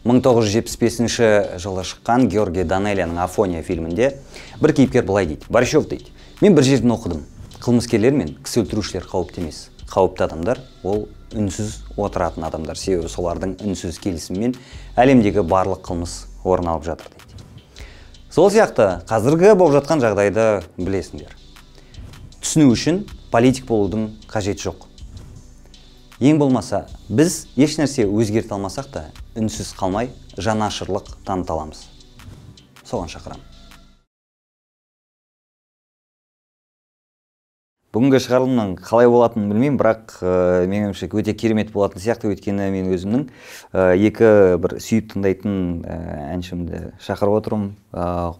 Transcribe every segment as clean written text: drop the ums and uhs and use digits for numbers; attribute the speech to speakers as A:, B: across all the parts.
A: 1975 жылы шыққан Георгий Данелияның Афония фильмінде бір кейіпкер былай дейді: Борщев дейді, мен бір жерден оқыдым, қылмыскерлер мен кісі өлтірушілер қауіпті емес, қауіпті адамдар ол үнсіз отыратын адамдар, себебі солардың үнсіз келісімімен әлемдегі барлық қылмыс орын алып жатыр дейді. Сол сияқты қазіргі болып жатқан жағдайды білесіңдер. Түсіну үшін политик болудың қажеті жоқ. Ең болмаса, біз еш нәрсе өзгерте алмасақ та, үнсіз қалмай жанашырлық таныта аламыз. Соған шақырамын. Бүгінгі шығарылымның қалай болатынын білмеймін, бірақ меніңше өте керемет болатын сияқты, өйткені мен өзімнің екі бір сүйіп тыңдайтын әншімді шақырып отырмын.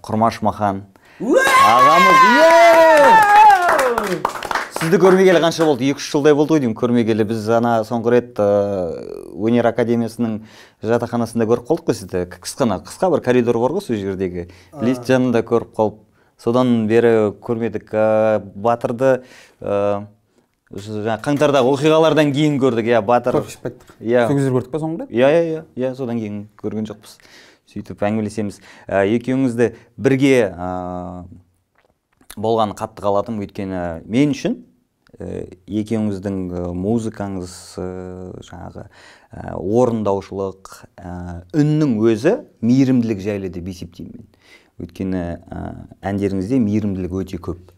A: Құрмаш Махан ағамыз. Сізді көрмегелі қанша болды? 2-3 жылдай болды ғой деймін көрмегелі. Біз соңғы рет өнер академиясының жатақханасында көріп қалдық қой сізді. Қысқа бір коридор бар ғой сол жердегі. Лифт жанында көріп қалып. Содан бері көрмедік. Батырды қаңтардағы оқиғалардан кейін көрдік. Батыр.
B: Сол кездер көрдік па соңғы рет?
A: Иә, содан кейін көрген жоқпыз. Сөйтіп әңгімелесеміз. Екеуіңізді бірге болған қатты қаладым, өйткені мен үшін екеуіңіздің музыкаңыз, жаңағы орындаушылық, үннің өзі мейірімділік жайлы деп есептеймін. Өйткені әндеріңізде мейірімділік өте көп.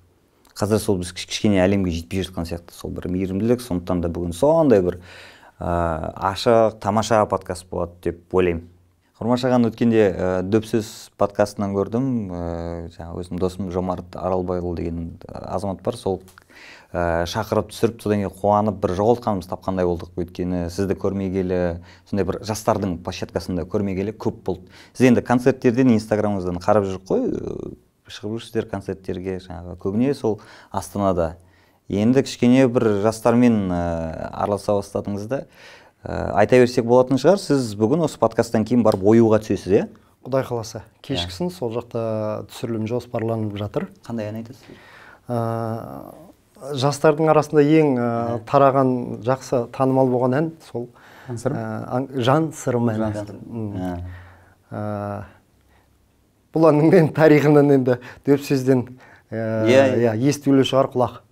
A: Қазір сол біз кішкене әлемге жетпей жатқан сияқты, сол бір мейірімділік, сондықтан да бүгін сондай бір ашық, тамаша подкаст болады деп ойлаймын. Құрмаш ағаны өткенде Дөпсөз подкастынан көрдім. Өзім досым Жомарт Аралбайұлы деген азамат бар. Сол шақырып түсіріп, содан кейін қуанып бір жоғалтқанымыз тапқандай болдық. Өйткені сізді көрмегелі, сондай бір жастардың площадкасында көрмегелі көп болды. Сіз енді концерттерден, инстаграмыңыздан қарап жүріп қой, шығып жүрсіздер концерттерге, көбіне сол Астанада. Енді кішкене бір жастармен араласа бастадыңыз. Айта берсек болатын шығар, сіз бүгін осы подкасттан кейін барып оюға түсесіз, е?
B: Құдай қаласа. Кешкісін сол жақта түсірілім жоспарланып жатыр.
A: Қандай ән айтасыз?
B: Жастардың арасында ең тараған, жақсы танымал болған ән сол Жан сырым әні. Бұл әннің тарихынан енді Дөпсөзден естулі шығар құлақ.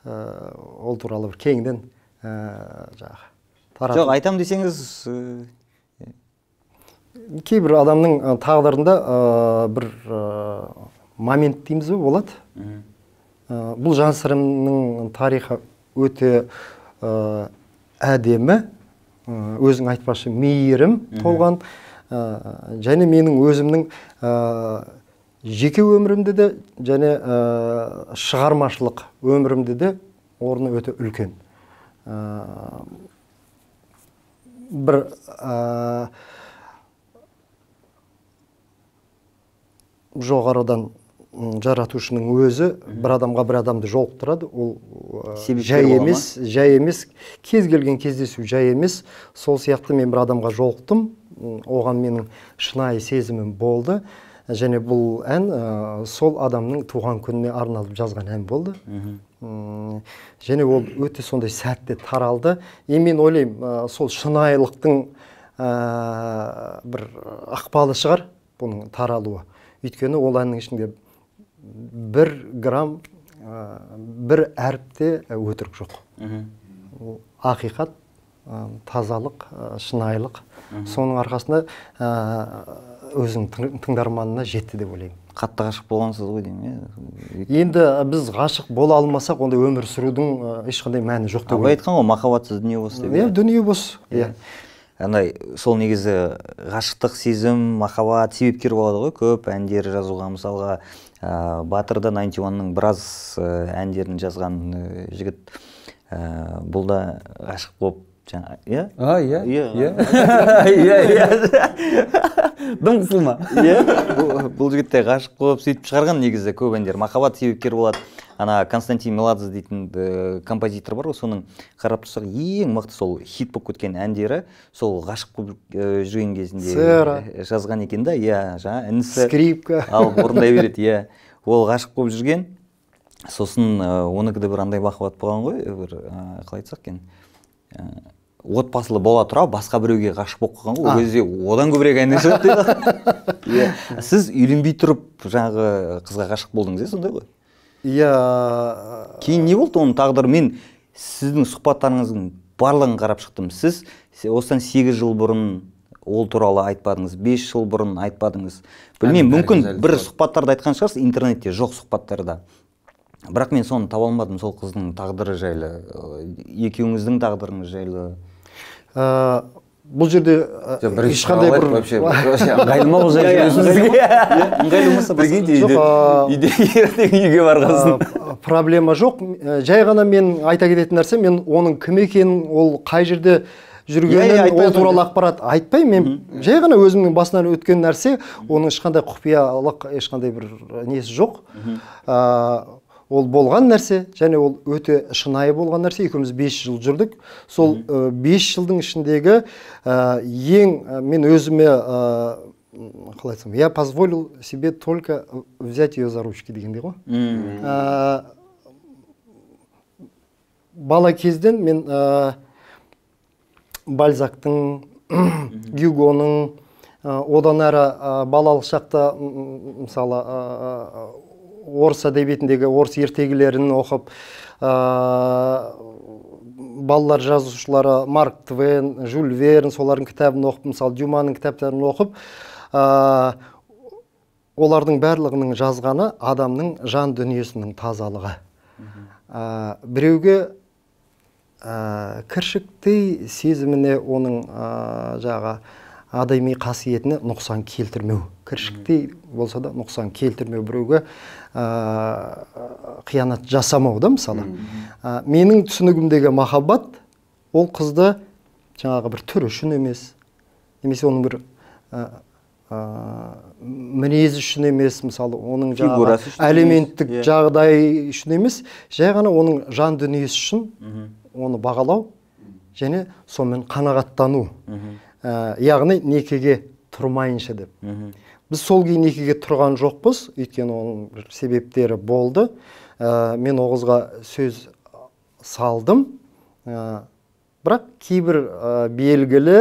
B: Ол туралы бір кеңден жаңағы.
A: Жоқ, айтам десеңіз,
B: кейбір адамның тағдырында бір момент дейміз бе болады. Бұл жан сырымның тарихы өте әдемі, өзің айтпашы мейірім толған, және менің өзімнің жеке өмірімде де, және шығармашылық өмірімде де орны өте үлкен. Бір жоғарыдан жаратушының өзі бір адамға бір адамды жолықтырады. Ол жай емес, кез келген кездесу жай емес. Сол сияқты мен бір адамға жолықтым, оған менің шынайы сезімім болды. Және бұл ән сол адамның туған күніне арналып жазған ән болды. Және ол өте сондай сәтте таралды. Мен ойлаймын, сол шынайылықтың бір ықпалы шығар бұның таралуы. Өйткені ол әннің ішінде 1 грамм, бір әріпте өтірік жоқ. Ақиқат, тазалық, шынайылық. Соның арқасында өзінің тыңдарманына жетті деп ойлаймын.
A: Қатты ғашық болғансыз ғой деймін.
B: Енді біз ғашық бола алмасақ, онда өмір сүрудің ешқандай мәні жоқ деп ойлаймын.
A: Абай айтқан ғой, махаббатсыз дүние бос деп.
B: Дүние бос.
A: Сол негізі ғашықтық, сезім, махаббат себепкер болады ғой, көп әндер жазуға. Мысалға, Батырда 91-ның біраз әндерін жазған жігіт, бұл да ғашық болып
B: дым қысылма.
A: Бұл жігітте ғашық болып сөйтіп шығарған негізі көп әндер. Махаббат себепкер болады. Константин Меладзе дейтін композитор бар ғой, соның қарап тұрсақ ең мықты сол хит болып кеткен әндері сол ғашық болып жүрген кезінде жазған екен да. Жаңа інісі
B: скрипка
A: алып орындай береді. Ол ғашық болып жүрген. Сосын оныкі де бір андай махаббат болған ғой, қалай айтсақ екен. отбасылы бола тұра басқа біреуге ғашық болып қалған ғой, ол кезде одан көбірек әндер шығады дейді. Сіз үйленбей тұрып жаңағы қызға ғашық болдыңыз, сондай ғой?
B: Иә.
A: Кейін не болды оның тағдыры? Мен сіздің сұхбаттарыңыздың барлығын қарап шықтым. Сіз осыдан 8 жыл бұрын ол туралы айтпадыңыз, 5 жыл бұрын айтпадыңыз. Білмеймін, мүмкін бір сұхбаттарды айтқан шығарсыз, интернетте жоқ сұхбаттарда. Бірақ мен соны таба алмадым, сол қыздың тағдыры жайлы, екеуіңіздің тағдырыңыз жайлы.
B: Бұл жерде ешқандай бір
A: ыңғайлы бұл жайлы өзіңізге. Ыңғайлы болмаса үйге барғасын.
B: Проблема жоқ. Жай ғана мен айта кететін нәрсе, мен оның кім екенін, ол қай жерде жүргенін, ол туралы ақпарат айтпаймын. Мен жай ғана өзімнің басынан өткен нәрсе, оның ешқандай құпиялық, ешқандай бір несі жоқ. Ол болған нәрсе, және ол өте шынайы болған нәрсе. Екеуміз 5 жыл жүрдік. Сол 5 жылдың ішіндегі мен өзіме, қалай айтсам, я позволил себе только взять ее за ручки дегендей ғой. Бала кезден мен Бальзактың, Гюгоның, одан әрі балалық шақта, мысалы, орыс әдебиетіндегі орыс ертегілерін оқып, балалар жазушылары Марк Твен, Жюль Верн, солардың кітабын оқып, мысалы, Дюманың кітаптарын оқып, олардың барлығының жазғаны адамның жан дүниесінің тазалығы. Біреуге кіршіктей сезіміне, оның адами қасиетіне нұқсан келтірмеу. Кіршіктей болса да нұқсан келтірмеу, біреуге қиянат жасамау да, мысалы. Менің түсінігімдегі махаббат, ол қызды жаңағы бір түрі үшін емес, немесе оның бір мінезі үшін емес, мысалы, оның жаңағы әлеуметтік жағдай үшін емес, жай ғана оның жан дүниесі үшін оны бағалау және сонымен қанағаттану. Яғни некеге тұрмайынша деп. Біз сол кейін некеге тұрған жоқпыз, өйткені оның бір себептері болды. Мен ол қызға сөз салдым, бірақ кейбір белгілі,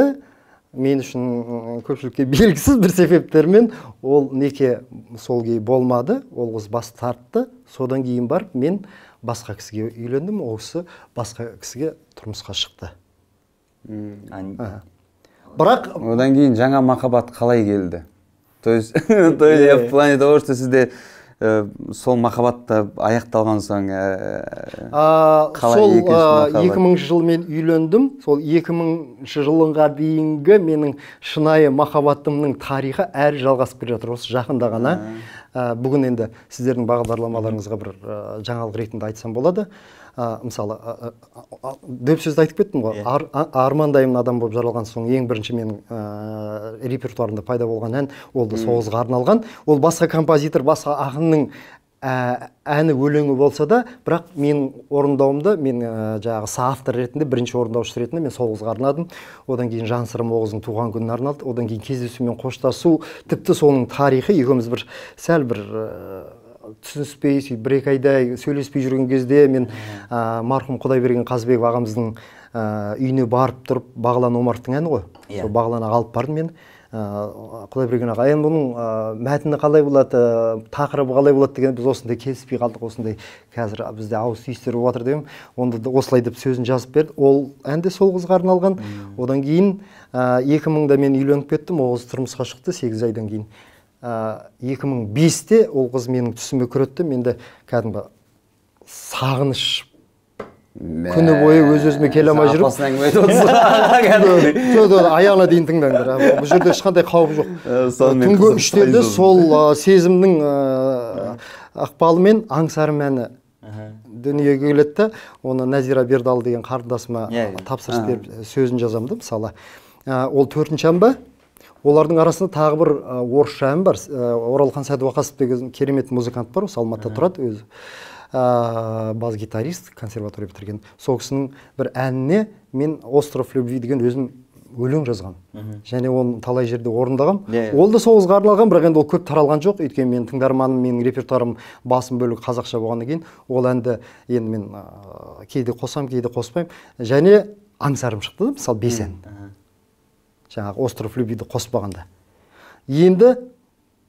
B: мен үшін көпшілікке белгісіз бір себептермен ол неке сол кей болмады, ол қыз бас тартты. Содан кейін барып мен басқа кісіге үйлендім, ол кісі басқа кісіге тұрмысқа шықты.
C: Бірақ одан кейін жаңа махаббат қалай келді? То есть в плане того, что сізде сол махаббатта аяқталған соң
B: сол 2000 жыл мен үйлендім. Сол 2000 жылға дейінгі менің шынайы махаббатымның тарихы әлі жалғасып келе жатыр. Осы жақында ғана. Бүгін енді сіздердің бағдарламаларыңызға бір жаңалық ретінде айтсам болады. Мысалы, дөп сөзді айтып кеттім ғой. Армандаймын адам болып жаралған соң ең бірінші менің репертуарымда пайда болған ән, ол да соғысқа арналған. Ол басқа композитор, басқа ақынның әні өлеңі болса да, бірақ мен орындауымда, мен жаңағы соавтор ретінде, бірінші орындаушы ретінде мен соғысқа арнадым. Одан кейін Жан сырым Оғыздың туған күніне арналды. Одан кейін кездесу мен қоштасу, тіпті соның тарихы, екеуміз бір сәл бір түсініспей, бір-екі айдай сөйлеспей жүрген кезде мен марқұм Құдайберген Қазыбеков ағамыздың үйіне барып тұрып, Бағлан Омаровтың әні ғой. Сол Бағланға алып бардым мен. Құдайберген аға, енді бұның мәтіні қалай болады, тақырыбы қалай болады деген біз осындай келіспей қалдық, осындай қазір бізде ауыз түйістіріп отыр деймін. Онда осылай деп сөзін жазып берді. Ол әнде сол қызға арналған. Одан кейін 2000-да мен үйленіп кеттім, ол қыз тұрмысқа шықты 8 айдан кейін. 2005-те ол қыз менің түсіме кіретті. Менде кәдімгі сағыныш күні бойы өз-өзіме келе алмай жүріп. Аяғына дейін тыңдаңдар. Бұл жерде ешқандай қауіп жоқ. Түнгі 3-терде сол сезімнің ықпалымен аңсарым әні дүниеге келеді. Оны Назира Бердал деген қарындасыма тапсырыс беріп сөзін жазамды, мысалы. Ол 4-ші ән ба? Олардың арасында тағы бір орысша ән бар. Оралхан Сәдуақасов деген керемет музыкант бар, осы Алматыда тұрады өзі. Бас-гитарист, консерватория бітірген. Сол кісінің бір әніне мен «Остров любви» деген өзім өлең жазған. Және оны талай жерде орындағам. Ол да соғысқа арналған, бірақ енді ол көп таралған жоқ. Өйткені менің тыңдарманым, менің репертуарым басым бөлігі қазақша болғаннан кейін, ол әнді енді мен кейде қосам, кейде қоспаймын. Және аңсарым шықты да, мысалы 5 ән. Жаңағы остров любиді қоспағанда. Енді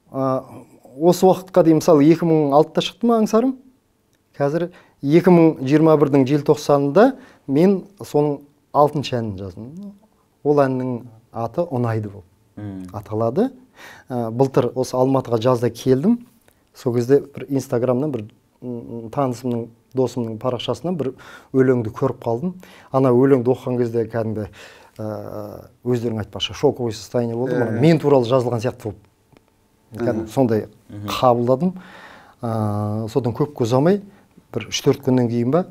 B: осы уақытқа дейін мысалы 2006-та шықты ма аңсарым? Қазір 2021-дің желтоқсанында мен соның 6-шы әнін жаздым. Ол әннің аты «Ұнайды» болып аталады. Былтыр осы Алматыға жазда келдім. Сол кезде бір Инстаграмнан бір танысымның, досымның парақшасынан бір өлеңді көріп қалдым. Ана өлеңді оқыған кезде кәдімгі өздерің айтпақшы шоковый состояние болды. Мен туралы жазылған сияқты болып сондай қабылдадым. Содан көп ұзамай бір 3-4 күннен кейін ба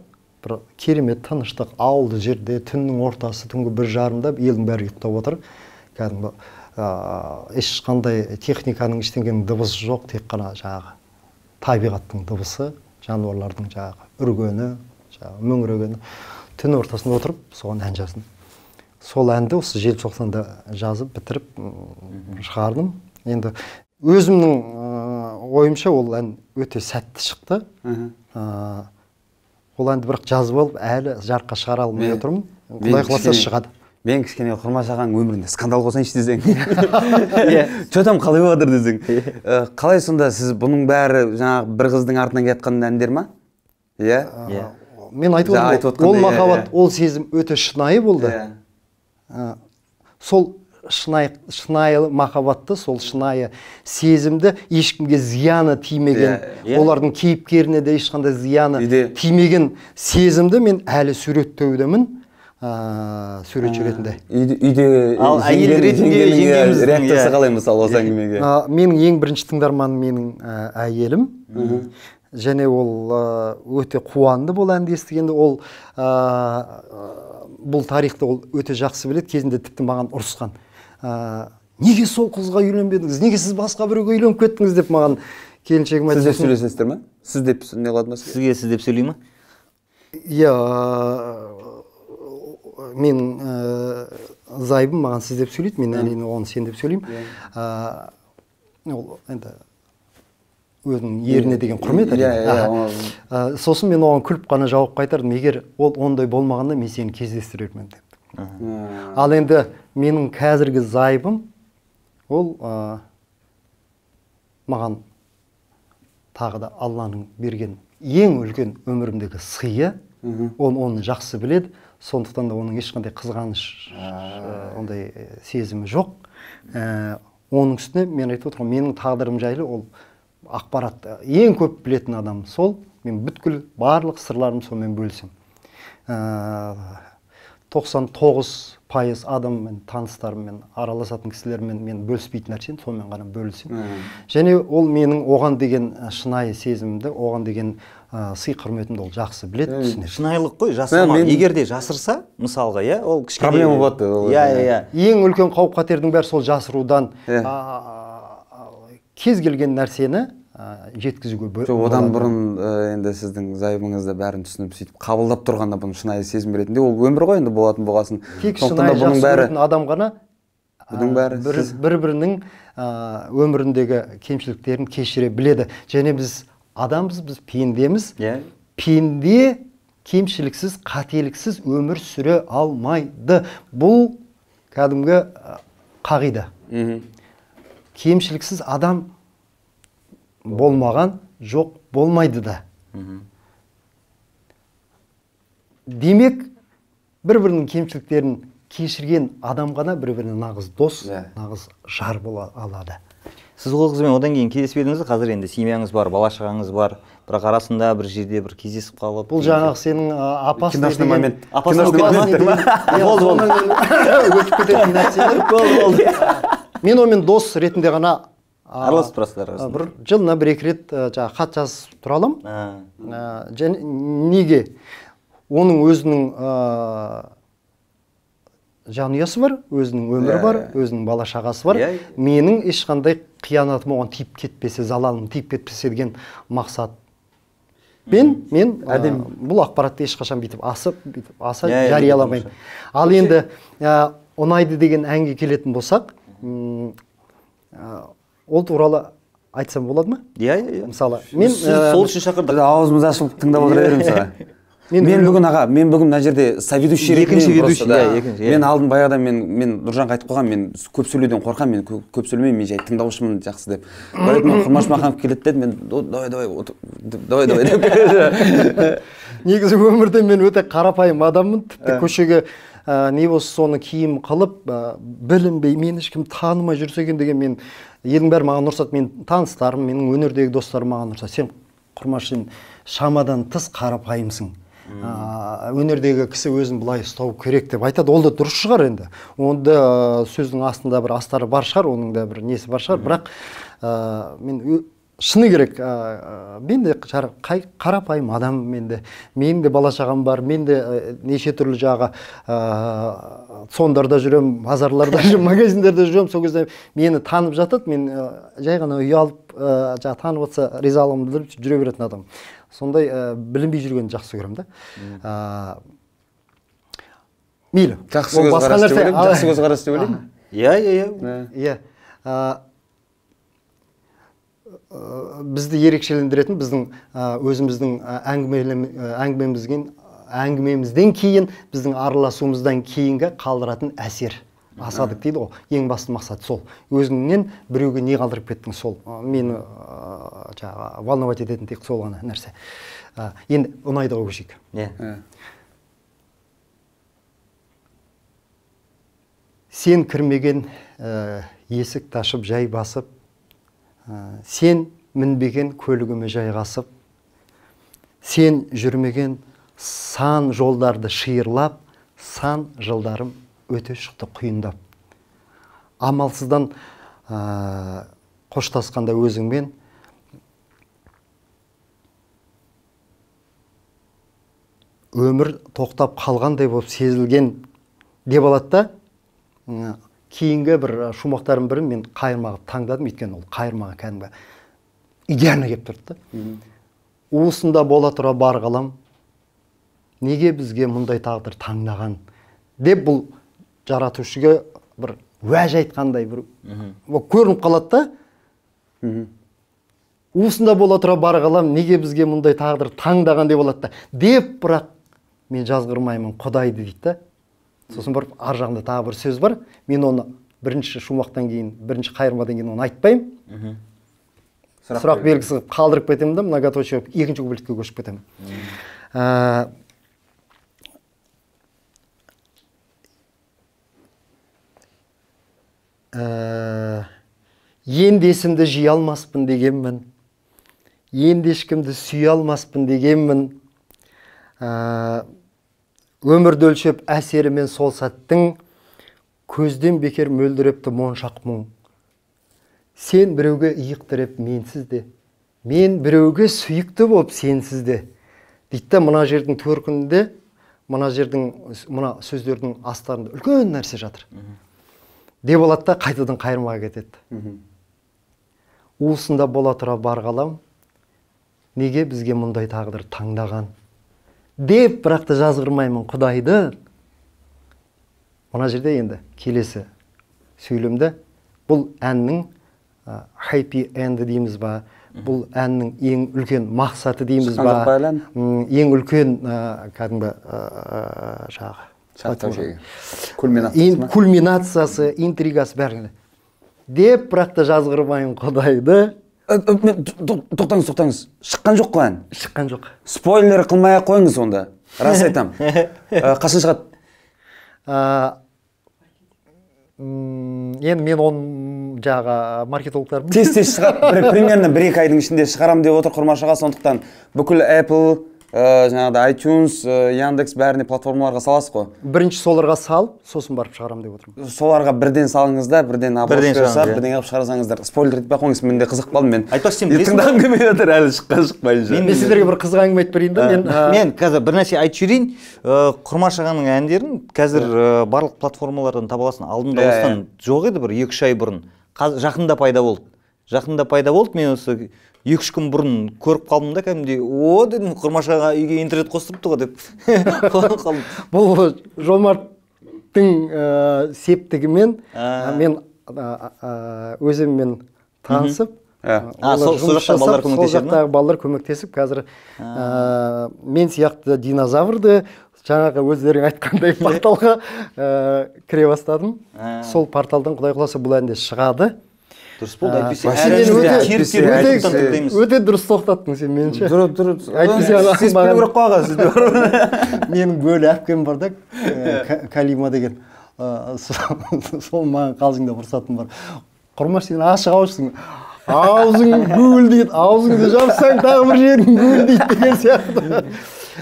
B: бір керемет тыныштық, ауылды жерде түннің ортасы, түнгі 1:30-да елдің бәрі ұйықтап отыр. Кәдімгі ешқандай техниканың ештеңенің дыбысы жоқ, тек қана жаңағы табиғаттың дыбысы, жануарлардың жаңағы үргені, мөңірегені. Түн ортасында отырып, соған ән жаздым. Сол әнді осы желтоқсанда жазып бітіріп шығардым. Енді өзімнің ойымша ол ән өте сәтті шықты. Ол әнді бірақ жазып алып, әлі жарыққа шығара алмай отырмын. Құдай қаласа шығады.
C: Мен кішкене Құрмаш ағаның өмірінде скандал қосайыншы десең. Чөтем қалай болатыр десең. Қалай сонда сіз бұның бәрі жаңағы бір қыздың артынан кеткен әндер ма? Иә?
B: Мен айтып отырмын, ол махаббат, ол сезім өте шынайы болды. Сол шынайы махаббатты, сол шынайы сезімді ешкімге зияны тимеген, олардың кейіпкеріне де ешқандай зияны тимеген сезімді мен әлі суреттеудемін. Суретші ретінде.
A: Ал әйел ретінде жеңгеміздің
C: реакциясы қалай мысалы осы әңгімеге?
B: Менің ең бірінші тыңдарманым менің әйелім. Және ол өте қуанды бұл әнді естігенде. Ол бұл тарихты ол өте жақсы біледі. Кезінде тіпті маған ұрысқан. Неге сол қызға үйленбедіңіз? Неге сіз басқа біреуге үйленіп кеттіңіз деп маған келіншегім айтты.
C: Сіз деп сөйлесесіздер ме? Сіз деп не қылады ма?
A: Сізге сіз деп сөйлей ме?
B: Иә, мен зайыбым маған сіз деп сөйлейді, мен әрине оны сен деп сөйлеймін. Ол енді өзінің еріне деген құрмет әрине. Сосын мен оған күліп қана жауап қайтардым, егер ол ондай болмағанда мен сені кездестірермін деп. Ал енді менің қазіргі зайыбым ол маған тағы да Алланың берген ең үлкен өмірімдегі сыйы. Оны жақсы біледі. Сондықтан да оның ешқандай қызғаныш, ондай сезімі жоқ. Оның үстіне мен айтып отырмын, менің тағдырым жайлы ол ақпаратты ең көп білетін адам сол. Мен бүткіл барлық сырларым сонымен бөлісем. 99% адаммен, таныстарыммен, араласатын кісілермен мен бөліспейтін нәрсені сонымен ғана бөлісем. Және ол менің оған деген шынайы сезімімді, оған деген сый құрметімді ол жақсы біледі, түсінеді.
A: Шынайылық қой, жасырма. Егер де жасырса, мысалға, ол кішкене
C: проблема болады.
B: Ең үлкен қауіп қатердің бәрі сол жасырудан кез келген нәрсені жеткізуге болады.
C: Одан бұрын енді сіздің зайыбыңызды бәрін түсініп сөйтіп қабылдап тұрғанда бұны шынайы сезім ретінде ол өмір ғой енді болатын болғасын.
B: Тек шынайы жақсы көретін адам ғана бір-бірінің өміріндегі кемшіліктерін кешіре біледі. Және біз адамбыз, біз пендеміз. Пенде кемшіліксіз, қателіксіз өмір сүре алмайды. Бұл кәдімгі қағида. Кемшіліксіз адам болмаған жоқ болмайды да. Демек, бір-бірінің кемшіліктерін кешірген адам ғана бір-біріне нағыз дос, нағыз жар бола алады.
A: Сіз ол қызбен одан кейін кездеспедіңіз, қазір енді семьяңыз бар, бала-шағаңыз бар, бірақ арасында бір жерде бір кездесіп қалып.
B: Бұл жаңағы сенің апасы
C: деген момент.
B: Өтіп кететін нәрселер.
A: Болды.
B: Мен онымен дос ретінде ғана
A: араласып тұрасыздар.
B: Бір жылына бір-екі рет хат жазып тұра аламын. Неге? Оның өзінің жанұясы бар, өзінің өмірі бар, өзінің бала-шағасы бар. Менің ешқандай қиянатым оған тиіп кетпесе, залалым тиіп кетпесе деген мақсат. Мен бұл ақпаратты ешқашан бүйтіп аса жарияламаймын. Ал енді ұнайды деген әнге келетін болсақ, ол туралы айтсам болады ма?
A: Иә.
B: Мысалы,
A: мен сол үшін шақырдық.
C: Аузымыз ашылып тыңдап отыра береміз. Мен бүгін аға, мен бүгін мына жерде соведущий ретінде просто да. Мен алдын баяғыда мен Нұржанға айтып қойғам, мен көп сөйлеуден қорқам, мен көп сөйлемеймін, мен жай тыңдаушымын жақсы деп. Поэтому Құрмаш Маханов келеді деді, мен давай деп.
B: Негізі өмірде мен өте қарапайым адаммын, тіпті көшеге не болса соны киім қылып, білінбей, мен ешкім танымай жүрсе екен деген, мен елдің бәрі маған ұрсады, мен таныстарым, менің өнердегі достарым маған ұрсады. Сен Құрмаш, сен шамадан тыс қарапайымсың. Өнердегі кісі өзін былай ұстау керек деп айтады. Ол да дұрыс шығар енді. Онда сөздің астында бір астары бар шығар, оның да бір несі бар шығар. Бірақ мен шыны керек, мен де қарапайым адам, мен де бала шағам бар, мен де неше түрлі жағы сондарда жүрем, базарларда жүрем, магазиндерде жүрем. Сол кезде мені танып жатады, мен жай ғана ұялып, танып жатса ризалығымды білдіріп жүре беретін адам. Сондай білінбей жүргенді жақсы көремін да. Мейлі.
C: Жақсы көзқарас деп ойлаймын.
A: Иә.
B: Бізді ерекшелендіретін біздің өзіміздің әңгімемізден кейін, біздің араласуымыздан кейінгі қалдыратын әсер. Асадық дейді ғой, ең басты мақсат сол. Өзіңнен біреуге не қалдырып кеттің, сол. Мені волновать ететін тек сол ғана нәрсе. Енді ұнайдыға көшейік. Сен кірмеген есік ташып жай басып, сен мінбеген көлігіме жайғасып, сен жүрмеген сан жолдарды шиырлап, сан жылдарым өте шықты құйындап. Амалсыздан қоштасқанда өзіңмен өмір тоқтап қалғандай болып сезілген деп алады да, кейінгі бір шумақтардың бірін мен қайырмаға таңдадым, өйткені ол қайырмаға кәдімгі идеально келіп тұрды да. Уысында бола тұра бар ғалам, неге бізге мұндай тағдыр таңдаған деп бұл жаратушыға бір уәж айтқандай бір көрініп қалады да. Уысында бола тұра бар ғалам, неге бізге мұндай тағдыр таңдаған деп алады да. Деп, бірақ мен жазғырмаймын Құдайды дейді да. Сосын бір ар жағында тағы бір сөз бар. Мен оны бірінші шумақтан кейін, бірінші қайырмадан кейін оны айтпаймын. Сұрақ белгісі қалдырып кетемін да, многоточие екінші куплетке көшіп кетемін. Енді есімді жия алмаспын дегенмін, енді ешкімді сүйе алмаспын дегенмін, өмірді өлшеп әсерімен сол сәттің, көзден бекер мөлдірепті моншақ мұң. Сен біреуге иық тіреп менсіз де, мен біреуге сүйікті болып сенсіз де. Дейді, мына жердің төркінінде, мына сөздердің астарында үлкен нәрсе жатыр. Деп алады да қайтадан қайырмаға кетеді. Уысында бола тұра бар ғалам, неге бізге мұндай тағдыр таңдаған? Деп, бірақ та жазғырмаймын Құдайды. Мына жерде енді келесі сөйлемді, бұл әннің happy end дейміз ба, бұл әннің ең үлкен мақсаты дейміз ба, ең үлкен кәдімгі кульминациясы, интригасы бәрі. Деп, бірақ та жазғырмайын Құдайды.
C: Тоқтаңыз. Шыққан жоқ қой ән?
B: Шыққан жоқ.
C: Спойлер қылмай қойыңыз онда. Рас айтам. Қашан шығады?
B: Енді мен оның жағы маркетологтарым.
C: Тез шығады. Примерно 1-2 айдың ішінде шығарам деп отыр Құрмаш аға, сондықтан бүкіл Apple, жаңағыда iTunes, Яндекс бәріне платформаларға саласыз қой.
B: Бірінші соларға салып, сосын барып шығарам деп отырмын.
C: Соларға бірден салыңыздар, бірден обложка жасап, бірден алып шығарсаңыздар. Спойлер етпей қойыңыз, мен де қызық қалдым мен.
A: Айтпақшы, сен білесің бе?
C: Тыңдағым келмей жатыр, әлі шықпайынша.
B: Мен сіздерге бір қызық әңгіме айтып берейін да.
A: Мен қазір бір нәрсе айтып жіберейін. Құрмаш ағаның әндерін қазір барлық платформалардан таба аласың. Алдында осыдан жоқ еді, бір 2-3 ай бұрын. Жақында пайда болды. Мен осы 2-3 күн бұрын көріп қалдым да, кәдімгідей, о дедім, Құрмаш аға үйге интернет қостырыпты ғой деп қалдым.
B: Бұл Жомарттың септігімен мен өзіммен танысып,
A: сол жақтағы балалар көмектеседі ме?
B: Сол жақтағы балалар көмектесіп, қазір мен сияқты динозаврды жаңағы өздерің айтқандай порталға кіре бастадым. Сол порталдан құдай қаласа бұл әнде шығады.
A: Дұрыс болды, әйтпесе
B: өте дұрыс тоқтаттың сен меніңше.
C: Дұрыс.
B: Әйтпесе
C: маған керек қойға сізде.
B: Менің бөлі әпкем бар да, Калима деген. Сол маған қалжыңдап ұрсатын бар. Құрмаш, сен ашық ауызсың. Аузың гүлдейді, аузыңды жапсаң тағы бір жерің гүлдейді деген сияқты.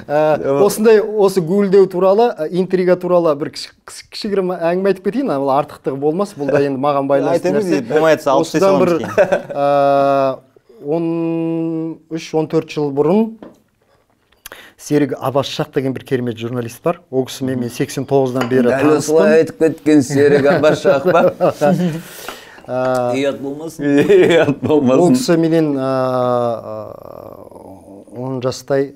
B: Осындай, осы гүлдеу туралы, интрига туралы бір кішігірім әңгіме айтып кетейін, бұл артықтығы болмас, бұл да енді маған байланысты нәрсе. Осыдан бір 13-14 жыл бұрын Серік Абашшақ деген бір керемет журналист бар. Ол кісімен мен 89-дан бері
C: таныспын. Дәл осылай айтып кеткен Серік Абашшақ ба?
A: Ұят болмасын.
C: Ұят болмасын.
B: Ол кісі менен 10 жастай,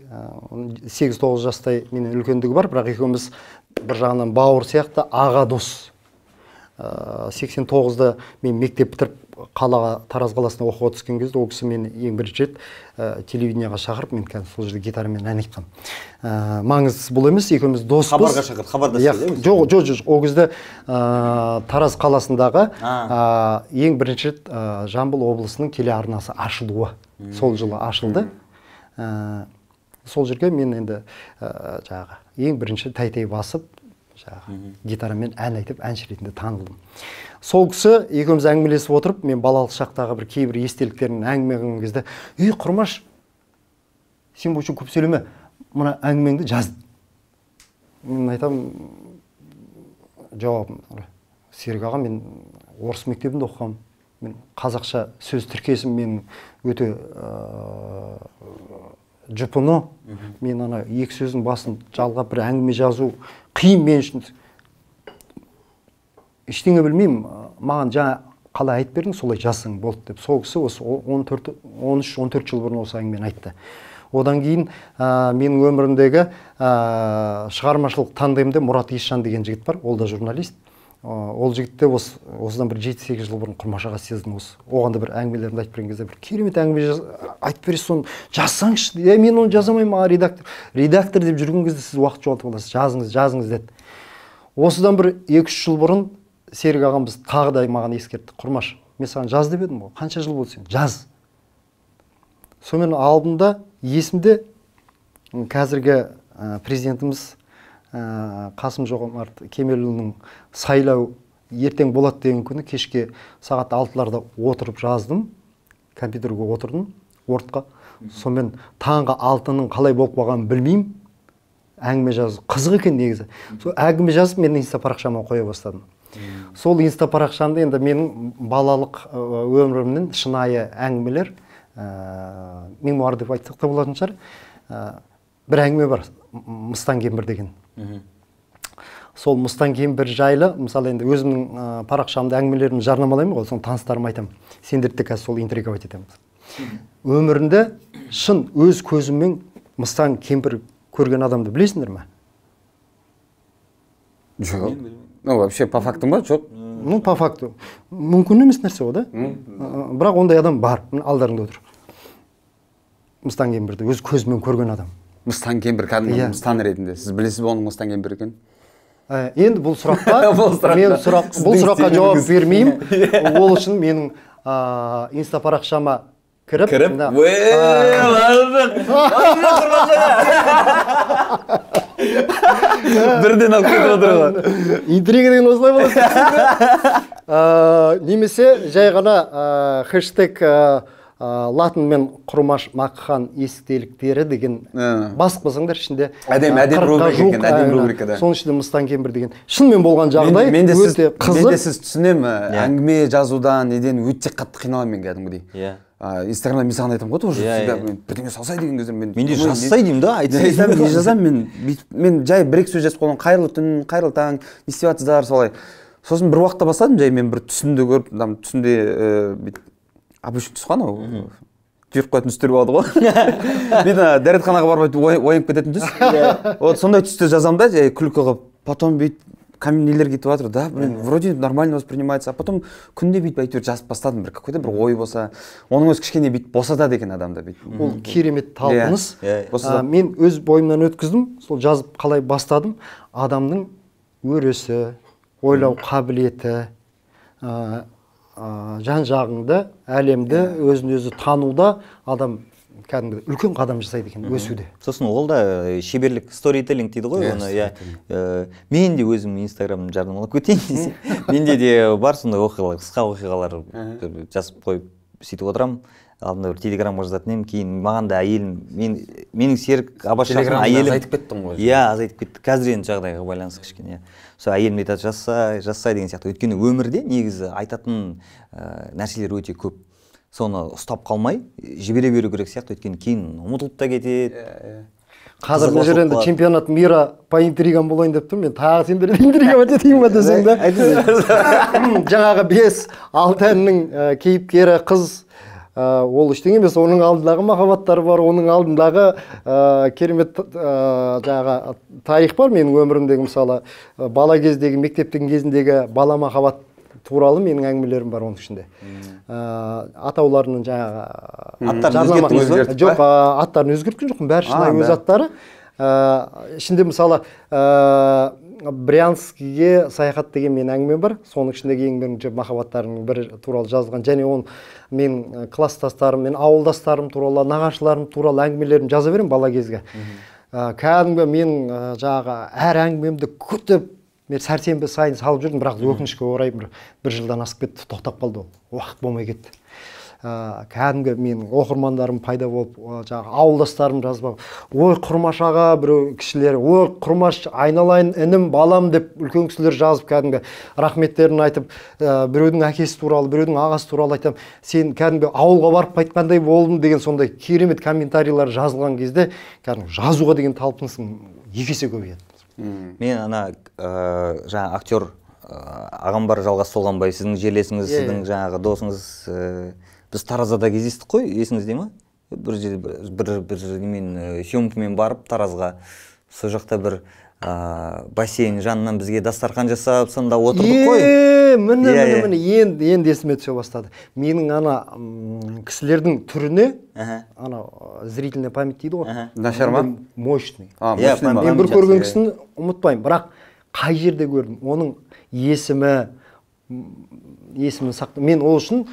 B: 8-9 жастай менен үлкендігі бар, бірақ екеуміз бір жағынан бауыр сияқты аға дос. 89-да мен мектеп бітіріп қалаға, Тараз қаласына оқуға түскен кезде ол кісі мені ең бірінші рет телевидениеға шақырып, мен қазір сол жерде гитарамен ән айтқам. Маңыздысы бұл емес, екеуміз доспыз.
A: Хабарға шақырды, хабардасыз.
B: Жоқ, ол кезде Тараз қаласындағы ең бірінші рет Жамбыл облысының телеарнасы ашылуы. Сол жылы ашылды. Сол жерге мен енді жаңағы ең бірінші тәй-тәй басып, гитарамен ән айтып, әнші ретінде танылдым. Сол кісі екеуміз әңгімелесіп отырып, мен балалық шақтағы бір кейбір естеліктерін әңгіме қылған кезде, Құрмаш, сен бұл үшін көп сөйлеме, мына әңгімеңді жаз. Мен айтам, жауабым, Серік аға, мен орыс мектебінде оқығам, мен қазақша сөз тіркесім мен өте жұпыны, мен ана екі сөздің басын жалғап бір әңгіме жазу қиын мен үшін. Ештеңе білмеймін, маған жаңа қалай айтып бердің, солай жазсаң болды деп. Сол кісі осы 13-14 жыл бұрын осы әңгімені айтты. Одан кейін менің өмірімдегі шығармашылық тандемде Мұрат Исжан деген жігіт бар, ол да журналист. Ол жігітті осыдан бір 7-8 жыл бұрын Құрмашаға сездім осы. Оған да бір әңгімелерімді айтып берген кезде бір керемет әңгіме айтып бересіз, соны жазсаңызшы. Мен оны жазамаймын, редактор деп жүрген кезде сіз уақыт жоғалтып аласыз, жазыңыз деді. Осыдан бір 2-3 жыл бұрын Серік ағамыз тағы да маған ескертті. Құрмаш, мен саған жаз деп едім ғой, қанша жыл болды сен? Жаз. Сонымен алдымда есімде қазіргі президентіміз Қасым-Жомарт Кемелұлының сайлау ертең болады деген күні кешке сағат 6-ларда отырып жаздым, компьютерге отырдым, ортқа. Сонымен таңғы 6-ның қалай болып қалғанын білмеймін, әңгіме жазу қызық екен негізі. Сол әңгіме жазып мен инста парақшама қоя бастадым. Сол инста парақшамда енді менің балалық өмірімнің шынайы әңгімелер, мемуар деп айтсақ та болатын шығар. Бір әңгіме бар, Мыстан кемпір деген. Сол Мыстан кемпір жайлы, мысалы енді өзімнің парақшамда әңгімелерімді жарнамалаймын ғой, соны таныстарыма айтамын. Сендерді де қазір сол интриговать етеміз. Өмірінде шын өз көзіммен Мыстан кемпір көрген адамды білесіңдер ме?
C: Жоқ. Ну, вообще по факту ма, жоқ?
B: Ну, по факту. Мүмкін емес нәрсе ғой да. Бірақ ондай адам бар, алдарыңда отыр. Мыстан кемпірді өз көзімен көрген адам.
C: Мыстан кемпір кәдімгі Мыстан ретінде. Сіз білесіз бе оның Мыстан кемпір екен?
B: Енді бұл сұраққа жауап бермеймін. Ол үшін менің инста парақшама кіріп,
C: бірден алып кетіп отыр ғой.
B: Интрига деген осылай болады. Немесе жай ғана хэштег латынмен Құрмаш Мақхан естеліктері деген басып қалсаңдар ішінде
C: әдем рубрика да.
B: Соның ішінде Мыстан кемпір деген. Шынымен болған жағдай өте қызық.
C: Мен де сіз түсінем, әңгіме жазудан неден өте қатты қиналамын мен кәдімгідей. Инстаграмда мен саған айтамын ғой тоже, бірдеңе салсай деген кезде мен
A: де жазсай деймін да,
C: айтсай не жазамын мен жай бір-екі сөз жазып қойған, қайырлы түн, қайырлы таң, не істеп жатсыздар солай. Сосын бір уақытта бастадым, жай мен бір түсімді көріп, түсімде обычный түс қана жүріп қоятын түстер болады ғой. Мен дәретханаға барып оянып кететін түс. Вот сондай түсті жазамын да, жай күлкі қылып, потом бүйтіп нелер кетіп жатыр, да, блин, вроде нормально воспринимается, а потом күнде бүйтіп әйтеуір жазып бастадым, бір какой-то бір ой болса, оның өзі кішкене бүйтіп босатады екен адамды бүйтіп.
B: Ол керемет талпыныс. Мен өз бойымнан өткіздім, сол жазып қалай бастадым, адамның өресі, ойлау қабілеті, жан жағыңды, әлемді, өзін өзі тануда адам кәдімгі үлкен қадам жасайды екен өсуде.
A: Сосын ол да шеберлік, сторителлинг дейді ғой, оны. Мен де өзім инстаграмды жарнамалап кетейін десе, менде де бар сондай оқиғалар, қысқа оқиғалар жазып қойып сөйтіп отырамын. Алдында бір телеграмға жазатын едім, кейін маған да әйелім, менің серік абашақым әйелім
C: азайтып кеттің ғой.
A: Азайтып кетті. Қазір енді жағдайға байланысты кішкене. Сол әйелім айтады, жазса деген сияқты. Өйткені өмірде негізі айтатын нәрселер өте көп. Соны ұстап қалмай, жібере беру керек сияқты, өйткені кейін ұмытылып та кетеді.
B: Қазір бұл жерде чемпионат мира по интригам болайын деп тұрмын. Мен тағы сендер интрига өтетейін ба десең да. Жаңағы 5-6 әннің кейіпкері қыз, ол ештеңе емес, оның алдындағы махаббаттары бар, оның алдындағы керемет жаңағы тарих бар менің өмірімдегі, мысалы бала кездегі, мектептің кезіндегі бала махаббат туралы менің әңгімелерім бар оның ішінде. Атауларының жаңағы аттарын өзгерткен жоқпын, бәрі шынайы өз аттары. Ішінде мысалы Брянскіге саяхат деген менің әңгімем бар. Соның ішіндегі ең бірінші махаббаттарының бірі туралы жазылған, және оны мен класстастарым, мен ауылдастарым туралы, нағашыларым туралы әңгімелерімді жаза беремін бала кезге. Кәдімгі мен жаңағы әр әңгімемді күтіп, мен сәрсенбі сайын салып жүрдім, бірақ өкінішке орай бір жылдан асып кетті, тоқтап қалды ол. Уақыт болмай кетті. Кәдімгі менің оқырмандарым пайда болып, жаңағы ауылдастарым жазбақ, ой құрмаш аға, біреу кішілері, ой құрмаш айналайын інім, балам деп үлкен кісілер жазып, кәдімгі рахметтерін айтып, біреудің әкесі туралы, біреудің ағасы туралы айтам, сен кәдімгі ауылға барып қайтқандай болдым деген сондай керемет комментарийлер жазылған кезде, кәдімгі жазуға деген талпынысым 2 есе көбейеді.
A: Мен жаңа актер ағам бар, Жалғас Солғанбай, сіздің жерлесіңіз, сіздің жаңағы досыңыз, біз Таразда кездестік қой, есіңізде ме? Бір мен съемкамен барып Таразға, сол жақта бір бассейн жанынан бізге дастархан жасап, сонда отырдық қой.
B: Міне, енді есіме түсе бастады. Менің ана кісілердің түріне, ана зрительная память дейді ғой.
C: Нашар ма?
B: Мощный.
C: Мен
B: бір көрген кісіні ұмытпаймын, бірақ қай жерде көрдім, оның есімін сақтым. Мен ол үшін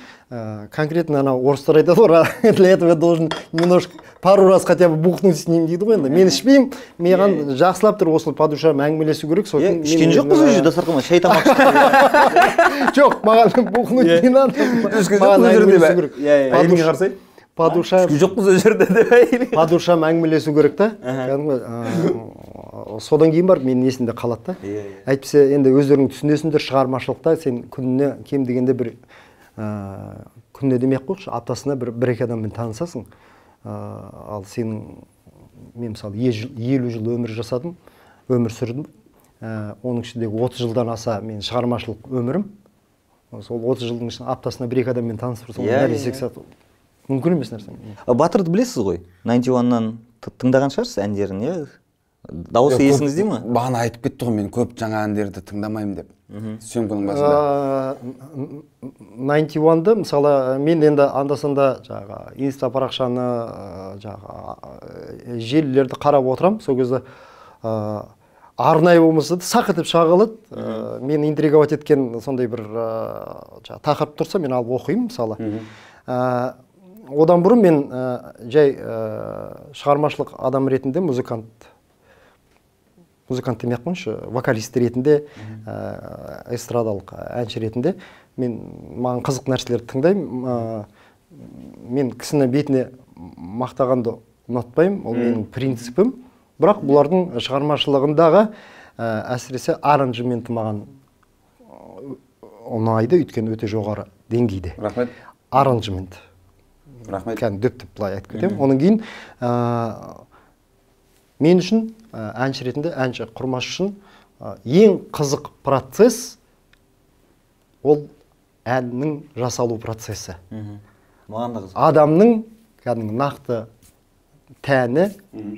B: конкретно ана орыстар айтады ғой, для этого должен немножко пару раз хотя бы бухнуть с ним дейді ғой енді. Мен ішпеймін, маған жақсылап тұр, осылай по душам әңгімелесу керек.
A: Ішкен жоқпыз уже дастарханға, шай тамақ ішті.
B: Жоқ, маған бухнуть не надо. Маған әңгімелесу керек.
C: Әйеліңе қарсай?
B: По душам.
C: Ішкен жоқпыз ол жерде деп әйелің.
B: По душам әңгімелесу керек та. Содан кейін бар, менің есімде қалады да. Әйтпесе енді өздерің түсінесіңдер, шығармашылықта сен күніне кем дегенде бір күніне демей қойшы, аптасына бір-екі адаммен танысасың. Ал сенің, мен мысалы 50 жыл өмір жасадым, өмір сүрдім. Оның ішіндегі 30 жылдан аса мен шығармашылық өмірім. Сол 30 жылдың ішінде аптасына бір-екі адаммен таныстырсам, мүмкін емес нәрсе.
A: Батырды білесіз ғой, 91-нан тыңдаған шығарсыз әндерін, иә? Дауысы есіңізде ме?
C: Бағана айтып кетті ғой, мен көп жаңа әндерді тыңдамаймын деп. Сөмкінің басында.
B: 91-ды, мысалы, мен енді анда-санда инста парақшаны, желілерді қарап отырам. Сол кезде арнайы болмаса сақ етіп шыға қалады. Мен интриговать еткен сондай бір тақырып тұрса, мен алып оқимын, мысалы. Одан бұрын мен жай шығармашылық адам ретінде музыкант демей-ақ қойшы, вокалист ретінде, эстрадалық әнші ретінде маған қызық нәрселерді тыңдаймын. Мен кісіні бетіне мақтағанды ұнатпаймын, ол менің принципім. Бірақ бұлардың шығармашылығындағы әсіресе аранжементі маған ұнайды, өйткені өте жоғары деңгейде.
C: Рахмет.
B: Аранжемент.
C: Рахмет.
B: Кәдімгі дөп-дөп былай айтып кетемін. Оның кейін мен үшін әнші ретінде, әнші құрмаш үшін ең қызық процесс ол әннің жасалу процесі. Адамның кәдімгі нақты тәні,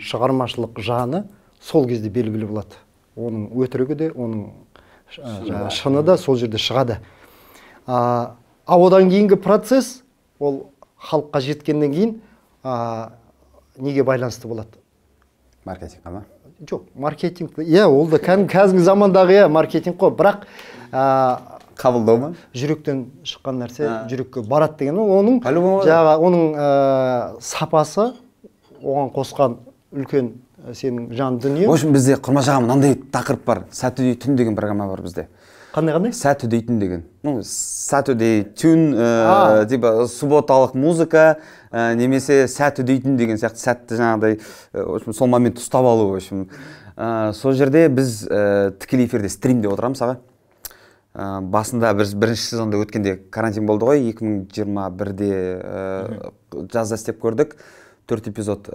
B: шығармашылық жаны сол кезде белгілі болады. Оның өтірігі де, оның шыны да сол жерде шығады. Одан кейінгі процесс ол халыққа жеткеннен кейін неге байланысты болады?
C: Маркетингқа ма?
B: Жоқ, маркетинг, ол да қазіргі замандағы маркетинг қой, бірақ
C: қабылдау ма?
B: Жүректен шыққан нәрсе жүрекке барады деген, оның сапасы, оған қосқан үлкен сенің жан дүние.
C: В общем, бізде Құрмаш аға мынандай тақырып бар. Saturday Tune деген программа бар бізде.
B: Қандай?
C: Saturday Tune деген. Saturday Tune, типа субботалық музыка, немесе Saturday Tune деген сияқты сәтті жаңағыдай, сол момент ұстап алу, в общем. Сол жерде біз тікелей эфирде стримде отырамыз аға. Басында бірінші сезонда өткенде карантин болды ғой, 2021-де жазда істеп көрдік. 4 эпизод,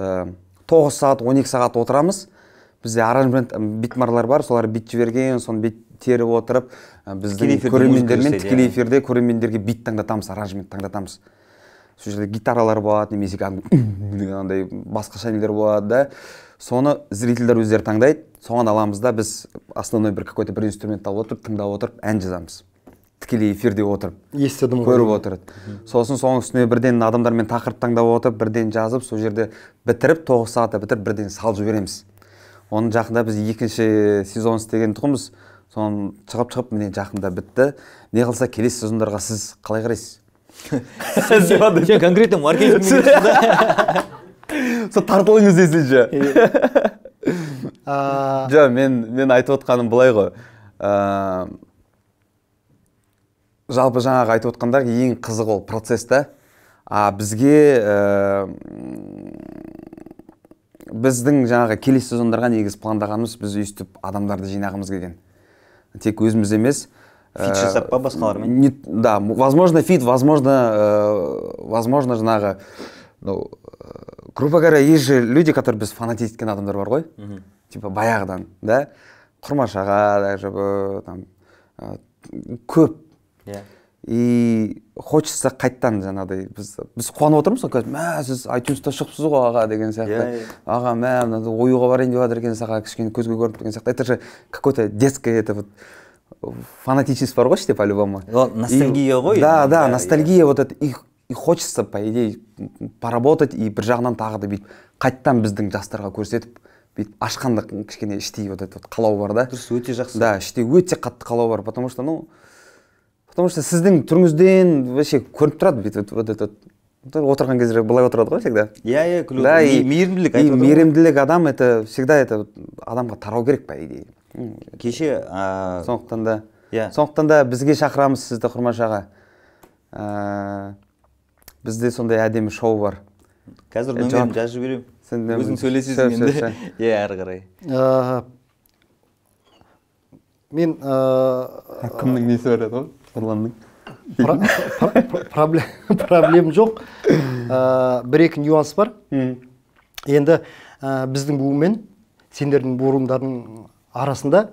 C: 9 сағат, 12 сағат отырамыз. Бізде аранжмент битмарлар бар, солар бит жіберген, соны бит теріп отырып, біздің көрермендермен тікелей эфирде көрермендерге бит таңдатамыз, аранжмент таңдатамыз. Сол жерде гитаралар болады, немесе андай басқаша нелер болады да. Соны зрительдер өздері таңдайды. Соған аламыз да біз основной бір инструмент алып отырып, тыңдап отырып, ән жазамыз. Тікелей эфирде отырып, көріп отырып. Сосын соның үстіне бірден адамдармен тақырып таңдап отырып, бірден жазып, сол жерде бітіріп, 9 сағатта бітіріп, бірден салып жібереміз. Оның жақында біз 2-ші сезон істеген тұғымыз. Соны шығып, міне жақында бітті. Не қылса келесі сезондарға сіз қалай қарайсыз?
A: Сен конкретно маркетинг менеджер.
C: Сол тартылыңыз десін жа. Жа, мен айтып отқаным былай ғой. Жалпы жаңағы айтып отқандар ең қызық ол процесста. Бізге біздің жаңағы келесі сезондарға негіз пландағанымыз біз өйстіп адамдарды жинағымыз келген. Тек өзіміз емес.
A: Фит жасап па басқалармен?
C: Да, возможно фит, возможно жаңағы, грубо говоря, есть же люди, которые без фанатить еткен адамдар бар ғой. Типа баяғыдан, да? Құрмаш аға, даже көп. И хочется қайттан жаңағыдай, біз қуанып отырмыз, сіз iTunes-та шығыпсыз ғой аға деген сияқты. Аға, ойуға барайын деп жатыр екен саға, кішкене көзге көріп деген сияқты. Это же какое-то детское, это вот фанатичность бар ғой іште по-любому.
A: Ностальгия ғой.
C: Да, ностальгия вот это. И хочется, по идее, поработать, и бір жағынан тағы да бүйтіп қайттан біздің жастарға көрсетіп, бүйтіп ашқандық кішкене іштей вот это қалау бар да.
A: Дұрыс, өте жақсы.
C: Да, іште өте қатты қалау бар, потому что сіздің түріңізден вообще көріп тұрады бүйтіп вот это отырған кезде былай отырады ғой всегда.
A: Иә, мейірімділік айтып
C: отырады. Мейірімділік адам, это всегда это адамға тарау керек, по идее.
A: Кеше
C: сондықтан да бізге шақырамыз сізді, Құрмаш аға. Бізде сондай әдемі шоу бар.
A: Қазір нөмірін жазып жіберем. Өзің сөйлесесің енді. Әрі қарай.
B: Мен
C: кімнің несі бар еді ғой? Нұрланның.
B: Проблем жоқ. Бір-екі нюанс бар. Енді біздің буынмен сендердің буындарының арасында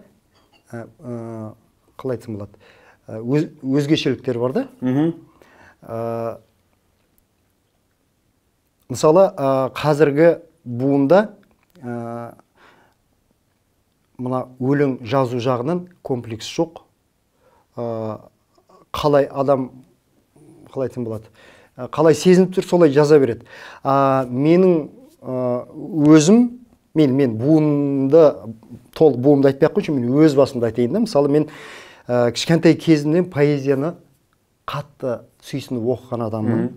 B: қалай айтсам болады, өзгешеліктер бар да. Мысалы, қазіргі буында мына өлең жазу жағынан комплекс жоқ. Қалай адам, қалай айтсам болады, қалай сезініп тұр, солай жаза береді. Менің өзім, мен буынды, толық буынды айтпай қойшы, мен өз басымды айтайын да. Мысалы, мен кішкентай кезімнен поэзияны қатты сүйсініп оқыған адаммын.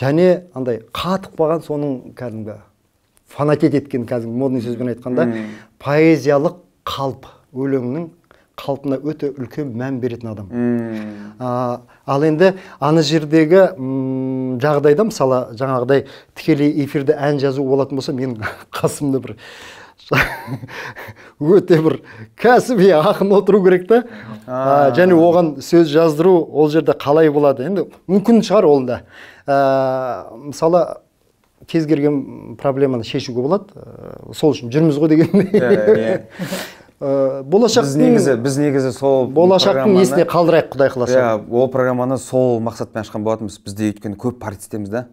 B: Және андай қатып қалған соның кәдімгі фанатет еткен, кәдімгі модный сөзбен айтқанда, поэзиялық қалып, өлеңнің қалпына өте үлкен мән беретін адам. Ал енді аны жердегі жағдайда, мысалы, жаңағыдай тікелей эфирде ән жазу болатын болса, мен қасымда бір өте бір кәсіби ақын отыру керек та. Және оған сөз жаздыру ол жерде қалай болады? Енді мүмкін шығар олында. Мысалы, кез келген проблеманы шешуге болады. Сол үшін жүрміз ғой деген.
C: Біз негізі сол
B: болашақтың есіне қалдырайық, Құдай қаласа.
C: Ол программаны сол мақсатпен ашқан болатынбыз. Бізде өйткені көп партистеміз да.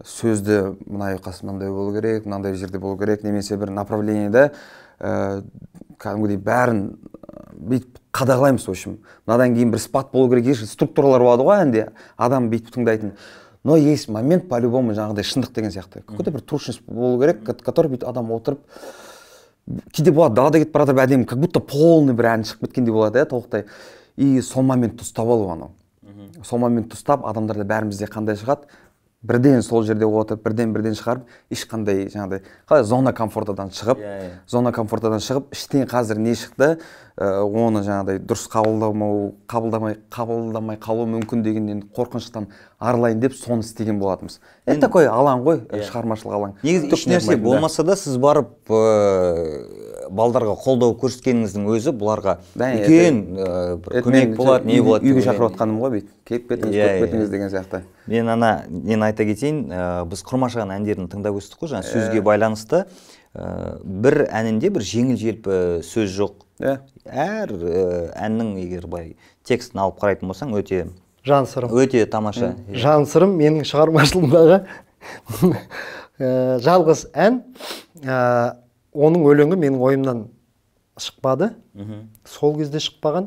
C: Сөзді мынай қасымандай болу керек, мынандай жерде болу керек, немесе бір направлениеде кәдімгідей бәрін бүйтіп қадағалаймыз в общем. Мынадан кейін бір спад болу керек, структуралар болады ғой әнде, адам бүйтіп тыңдайтын. Но есть момент по-любому жаңағыдай шындық деген сияқты. Какой-то бір трушность болу керек, который бүйтіп адам отырып, кейде болады далада кетіп бара жатып әдемі, как будто полный бір ән шығып кеткендей болады, толықтай. И сол моментті ұстап алу анау. Сол моментті ұстап, адамдарда бәрімізде қандай шығады, бірден сол жерде отырып, бірден шығарып, ешқандай жаңағыдай, қалай зона комфортадан шығып, іштен қазір не шықты, оны жаңағыдай дұрыс қабылдамай қалу мүмкін дегеннен қорқыныштан арылайын деп соны істеген болатынбыз. Это такой алаң ғой, шығармашылық алаң.
A: Негізі еш нәрсе болмаса да сіз барып балдарға қолдау көрсеткеніңіздің өзі бұларға үлкен көмек болады, не болады.
C: Үйге шақырып отқаным ғой бейт. Келіп кетіңіз деген сияқты.
A: Мен айта кетейін, біз Құрмашаған әндерін тыңдап өстік қой, жаңа сөзге байланысты. Бір әнінде бір жеңіл-желпі сөз жоқ. Әр әннің егер бай текстін алып қарайтын болсаң, өте
B: жансырым.
A: Өте тамаша.
B: Жансырым менің шығармашылығымдағы жалғыз ән. Оның өлеңі менің ойымнан шықпады. Сол кезде шықпаған.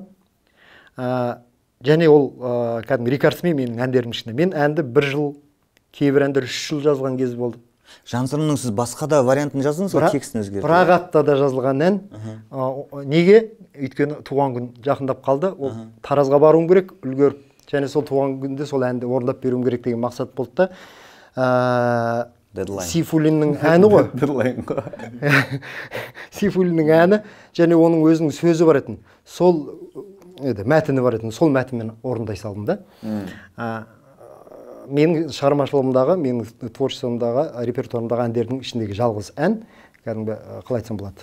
B: Және ол кәдімгі рекордсмен менің әндерім ішінде. Мен әнді 1 жыл, кейбір әндер 3 жыл жазылған кез болды.
A: Жансырымның сіз басқа да вариантын жаздыңыз ба, текстін өзгертіп?
B: Бірақ атта да жазылған ән. Неге? Өйткені туған күн жақындап қалды. Ол Таразға баруым керек, үлгеріп. Және сол туған күнде сол әнді орындап беруім керек деген мақсат болды да. Сейфуллиннің әні ғой. Сейфуллиннің әні, және оның өзінің сөзі бар етін. Сол мәтіні бар етін. Сол мәтінмен орындай салдым да. Менің шығармашылығымдағы, менің творчествомдағы, репертуарымдағы әндердің ішіндегі жалғыз ән, кәдімгі қалай айтсам болады,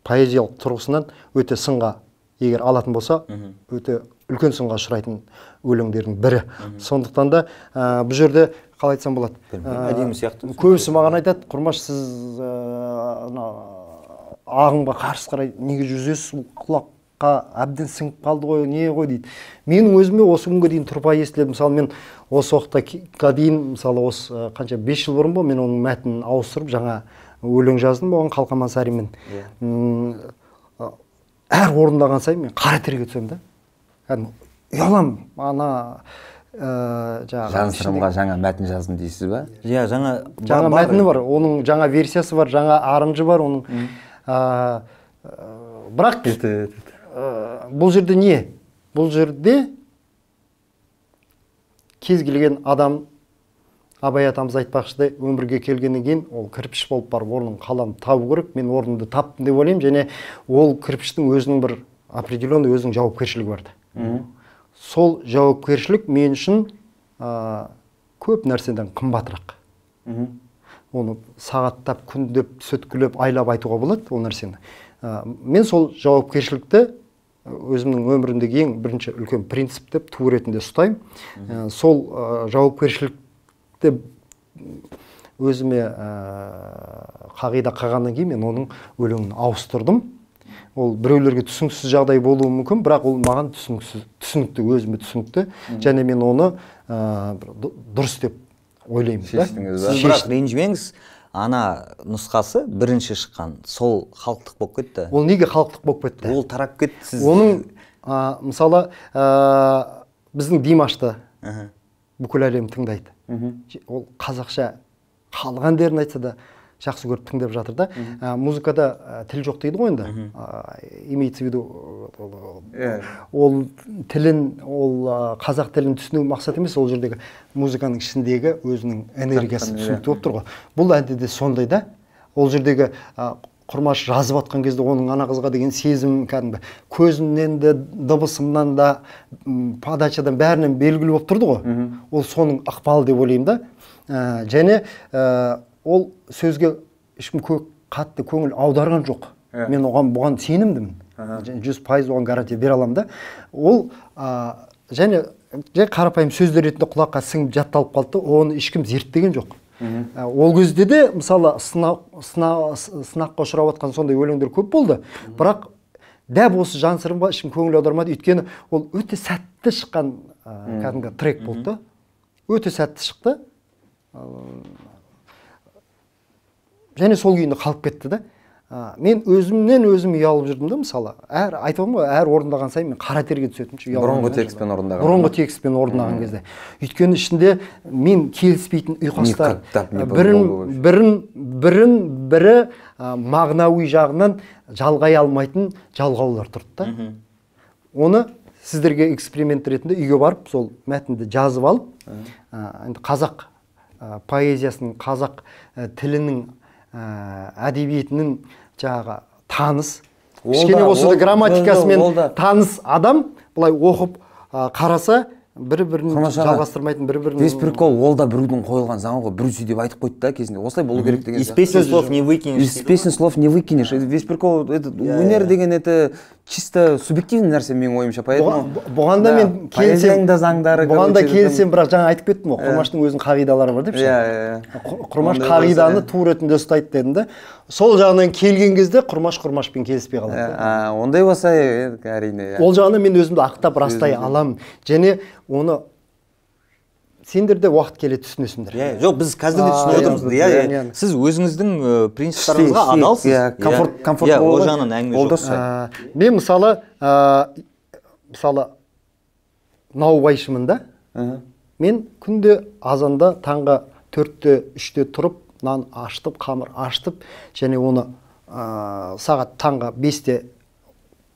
B: поэзиялық тұрғысынан өте сынға егер алатын болса, өте үлкен сынға ұшырайтын өлеңдердің бірі. Сондықтан да бұл жерде қалай айтсам болады,
A: әдемі сияқты.
B: Көбісі маған айтады, Құрмаш, сіз ағымға қарсы қарай неге жүзесіз, құлаққа әбден сіңіп қалды ғой, не ғой дейді. Менің өзіме осы күнге дейін тұрпай естіледі. Мысалы, мен осы уақытқа дейін, мысалы, осы қанша 5 жыл бұрын мен оның мәтінін ауыстырып, жаңа өлең жаздым, оған Қалқаман Саримен. Әр орындаған сайын мен қара терге түсемін да. Ұялам,
C: Жансырымға жаңа мәтін жаздым дейсіз ба?
B: Жаңа мәтіні бар, оның жаңа версиясы бар, жаңа арынжы бар, оның. Бірақ бұл жерде не? Бұл жерде кез келген адам, Абай атамыз айтпақшыдай, өмірге келгеннен кейін ол кірпіш болып барып, орнын қалам табу керек. Мен орнымды таптым деп ойлаймын, және ол кірпіштің өзінің бір определенный өзінің жауапкершілігі барды. Сол жауапкершілік мен үшін көп нәрседен қымбатырақ. Оны сағаттап, күндеп, сөткілеп, айлап айтуға болады ол нәрсені. Мен сол жауапкершілікті өзімнің өмірімдегі ең бірінші үлкен принцип деп ту ретінде ұстаймын. Сол жауапкершілікті өзіме қағида қағаннан кейін мен оның өлеңін ауыстырдым. Ол біреулерге түсініксіз жағдай болуы мүмкін, бірақ ол маған түсінікті, өзіме түсінікті, және мен оны дұрыс деп ойлаймын.
A: Сіз бірақ ренжімеңіз, ана нұсқасы бірінші шыққан, сол халықтық болып кетті.
B: Ол неге халықтық болып кетті?
A: Ол тарап кетті.
B: Оның, мысалы, біздің Димашты бүкіл әлем тыңдайды. Ол қазақша халық әндерін айтса да жақсы көріп тыңдап жатыр да. Музыкада тіл жоқ дейді ғой енді. Имеется в виду, ол тілін, ол қазақ тілін түсіну мақсат емес, ол жердегі музыканың ішіндегі өзінің энергиясы түсінікті болып тұр ғой. Бұл әнде де сондай да. Ол жердегі Құрмаш жазып атқан кезде оның ана қызға деген сезім кәдімгі көзімнен де, дыбысымнан да, подачадан бәрінен белгілі болып тұрды ғой. Ол соның ықпалы деп ойлаймын да. Және ол сөзге ешкім қатты көңіл аударған жоқ. Мен бұған сенімдімін. 100% оған гарантия бере аламын да. Ол және қарапайым сөздер ретінде құлаққа сіңіп жатталып қалды, оны ешкім зерттеген жоқ. Ол кезде де мысалы сынаққа ұшырап жатқан сондай өлеңдер көп болды. Бірақ дәп осы Жансырымға ешкім көңіл аудармады, өйткені ол өте сәтті шыққан кәдімгі трек болды. Өте сәтті шықты. Және сол күйінде қалып кетті да. мен өзімнен өзім ұялып жүрдім да, мысалы айтамын ғой, әр орындаған сайын мен қара терге түсетінше
C: бұрынғы текстпен орындаған.
B: Бұрынғы текстпен орындаған кезде. Өйткені ішінде мен келіспейтін ұйқастар, бірі мағынауи жағынан жалғай алмайтын жалғаулар тұрды да. Оны сіздерге эксперимент ретінде үйге барып, сол мәтінді жазып алып, енді қазақ поэзиясының, қазақ тілінің, әдебиетінің жаңағы таныс, кішкене болса да грамматикасымен таныс адам былай оқып қараса, бір-бірін жалғастырмайтын, бір-бірін.
C: Весь прикол, ол да біреудің қойылған заңы ғой, біреу сөйтіп айтып қойды да кезінде. Осылай болу керек деген.
A: Из песен слов не выкинешь.
C: Из песен слов не выкинешь. Весь прикол, өнер деген это чисто субъективный нәрсе менің ойымша, поэтому
B: бұғанда мен
C: поэзияның да заңдары.
B: Бұғанда келсем, бірақ жаңа айтып кеттім ғой, Құрмаштың өзінің қағидалары бар деп ше. Құрмаш қағиданы ту ретінде ұстайды дедім да. Сол жағынан келген кезде Құрмашпен келіспей қалады.
C: Ондай болса, әрине.
B: Ол жағынан мен өзімді ақтап растай аламын. Және оны сендер де уақыт келе түсінесіңдер.
A: Жоқ, біз қазір де түсініп отырмыз. Сіз өзіңіздің принциптарыңызға адалсыз.
B: Комфорт
A: ол жағынан әңгіме жоқ.
B: Мен мысалы наубайшымын да. Мен күнде азанда таңға 4-те 3-те тұрып, нан аштып, қамыр аштып, және оны сағат таңға 5-те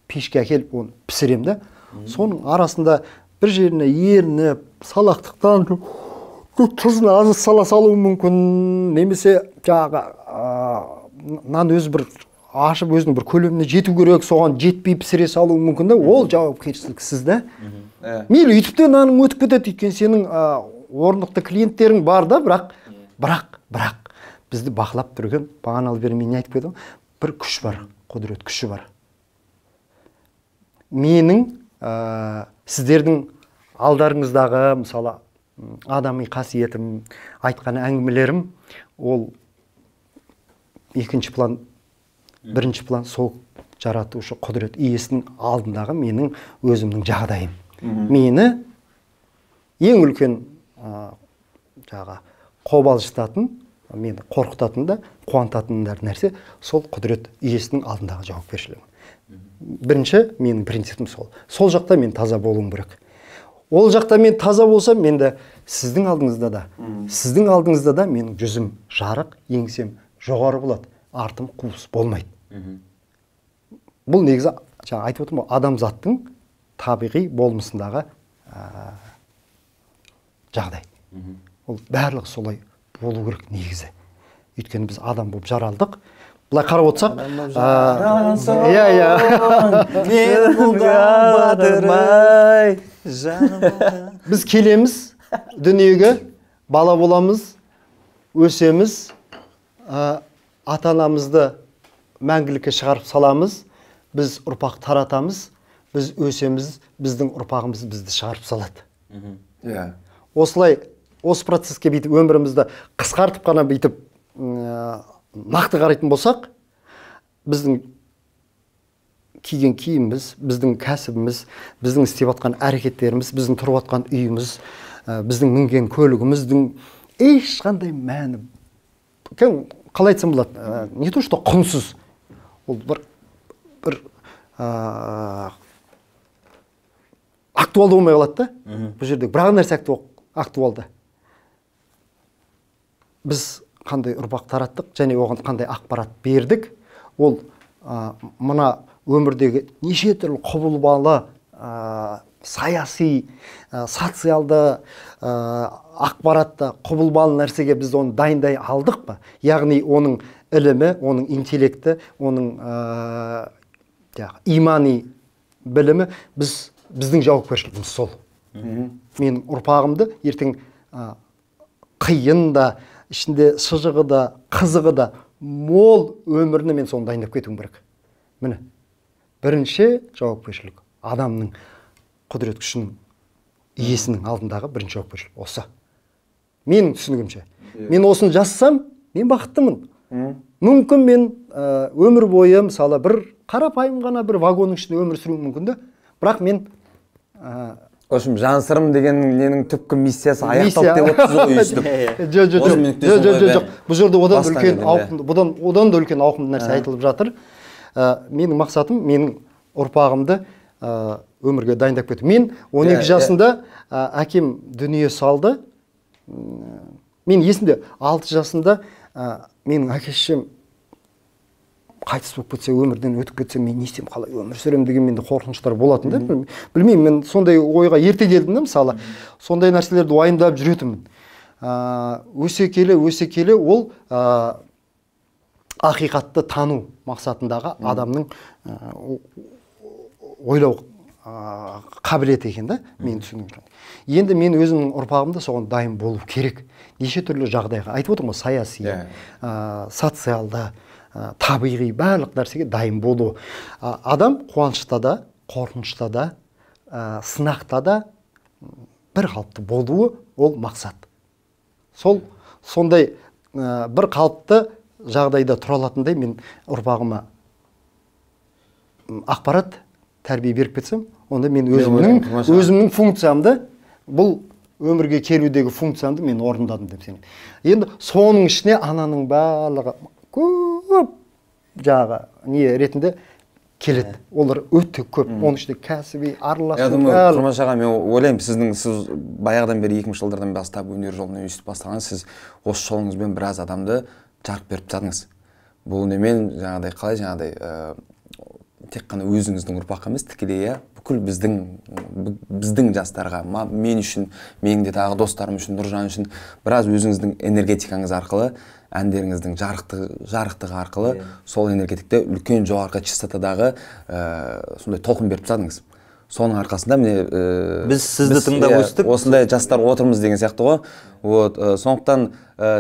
B: пешке әкеліп оны пісірем да. Соның арасында бір жеріне ерініп, салақтықтан тұзын азы сала салуы мүмкін, немесе жаңағы нан өзі бір ашып өзінің бір көлеміне жету керек, соған жетпей пісіре салуы мүмкін да, ол жауапкершілік сізді. Мейлі үйтіп те наның өтіп кетеді, өйткені сенің орнықты клиенттерің бар да, бірақ бізді бақылап тұрген, бағаналы бері мен айтып кетім, бір күш бар, құдірет күші бар. Менің сіздердің алдарыңыздағы, мысалы, адами қасиетім, айтқан әңгімелерім, ол екінші план, бірінші план сол жаратушы құдірет иесінің алдындағы менің өзімнің жағдайым. Мені ең үлкен қобалжытатын, мені қорқытатын да, қуантатын нәрсе сол құдірет иесінің алдындағы жауапкершілігім. Бірінші менің принципім сол. Сол жақта мен таза болуым керек. Ол жақта мен таза болсам, мен де сіздің алдыңызда да менің жүзім жарық, еңсем жоғары болады, артым қуыс болмайды. Бұл негізі айтып отырмын, адамзаттың табиғи болмысындағы жағдай. Ол барлығы солай болу керек негізі. Өйткені біз адам болып жаралдық. Бұлай қарап отырсақ, біз келеміз дүниеге, бала боламыз, өсеміз, ата-анамызды мәңгілікке шығарып саламыз, біз ұрпақ таратамыз, біз өсеміз, біздің ұрпағымыз бізді шығарып салады. Осылай, осы процесске бүйтіп өмірімізді қысқартып қана бүйтіп нақты қарайтын болсақ, біздің киген киіміміз, біздің кәсібіміз, біздің істеп жатқан әрекеттеріміз, біздің тұрып жатқан үйіміз, біздің мінген көлігіміздің ешқандай мәні, қалай айтсам болады, не то что құнсыз, ол бір актуалды болмай қалады да. Бұл жерде бір нәрсе актуалды. Біз қандай ұрпақ тараттық, және оған қандай ақпарат бердік, ол мына өмірдегі неше түрлі құбылмалы саяси, социалды ақпаратты, құбылмалы нәрсеге біз оны дайындай алдық па? Яғни оның ілімі, оның интеллекті, оның имани білімі біздің жауапкершілігіміз сол. Менің ұрпағымды ертең қиын да, ішінде шыжығы да, қызығы да, мол өміріне мен соны дайындап кетуім керек. Міне, бірінші жауапкершілік адамның құдірет күшінің иесінің алдындағы бірінші жауапкершілік осы. Менің түсінігімше. Мен осыны жазсам, мен бақыттымын. Мүмкін мен өмір бойы, мысалы, бір қарапайым ғана бір вагонның ішінде өмір сүруім мүмкін де, бірақ мен
C: В общем, жан сырым деген ненің түпкі миссиясы аяқталды деп отырсыз ғой өйстіп.
B: Жоқ. Бұл жерде одан да үлкен ауқымды нәрсе айтылып жатыр. Менің мақсатым, менің ұрпағымды өмірге дайындап кету. Мен 12 жасында әкем дүние салды. Мен есімде 6 жасында менің әке-шешем қайтыс болып кетсе, өмірден өтіп кетсе, мен не істеймін, қалай өмір сүремін деген менде қорқыныштар болатын да. Білмеймін, мен сондай ойға ерте келдім да, мысалы. Сондай нәрселерді уайымдап жүретінмін. Өсе келе ол ақиқатты тану мақсатындағы адамның ойлау қабілеті екен да, мен түсінген. Енді мен өзімнің ұрпағымда соған дайын болу керек. Неше түрлі жағдайға, айтып отырмын ғой, саяси, социалды, табиғи барлық нәрсеге дайын болу. Адам қуанышта да, қорқынышта да, сынақта да бір қалыпты болуы ол мақсат. Сондай бір қалыпты жағдайда тұра алатындай мен ұрпағыма ақпарат, тәрбие беріп кетсем, онда мен өзімнің функциямды, бұл өмірге келудегі функциямды мен орындадым деп сенемін. Енді соның ішіне ананың барлығы көп жағы не ретінде келеді. Олар өте көп. Оның ішінде кәсіби араласу.
C: Я думаю, Құрмаш аға, мен ойлаймын, сіз баяғыдан бері 2000 жылдардан бастап өнер жолын өйстіп бастаған, сіз осы жолыңызбен біраз адамды жарық беріп тастадыңыз. Бұл немен қалай тек қана өзіңіздің ұрпаққа емес, тікелей бүкіл біздің жастарға, мен үшін, менің де тағы достарым үшін, Нұржан үшін біраз өзіңіздің энергетикаңыз арқылы, әндеріңіздің жарықтығы арқылы сол энергетикте үлкен жоғарғы частотадағы сондай толқын беріп тастадыңыз. Соның арқасында
A: біз сізді тыңдап өстік.
C: Осындай жастар отырмыз деген сияқты ғой. Сондықтан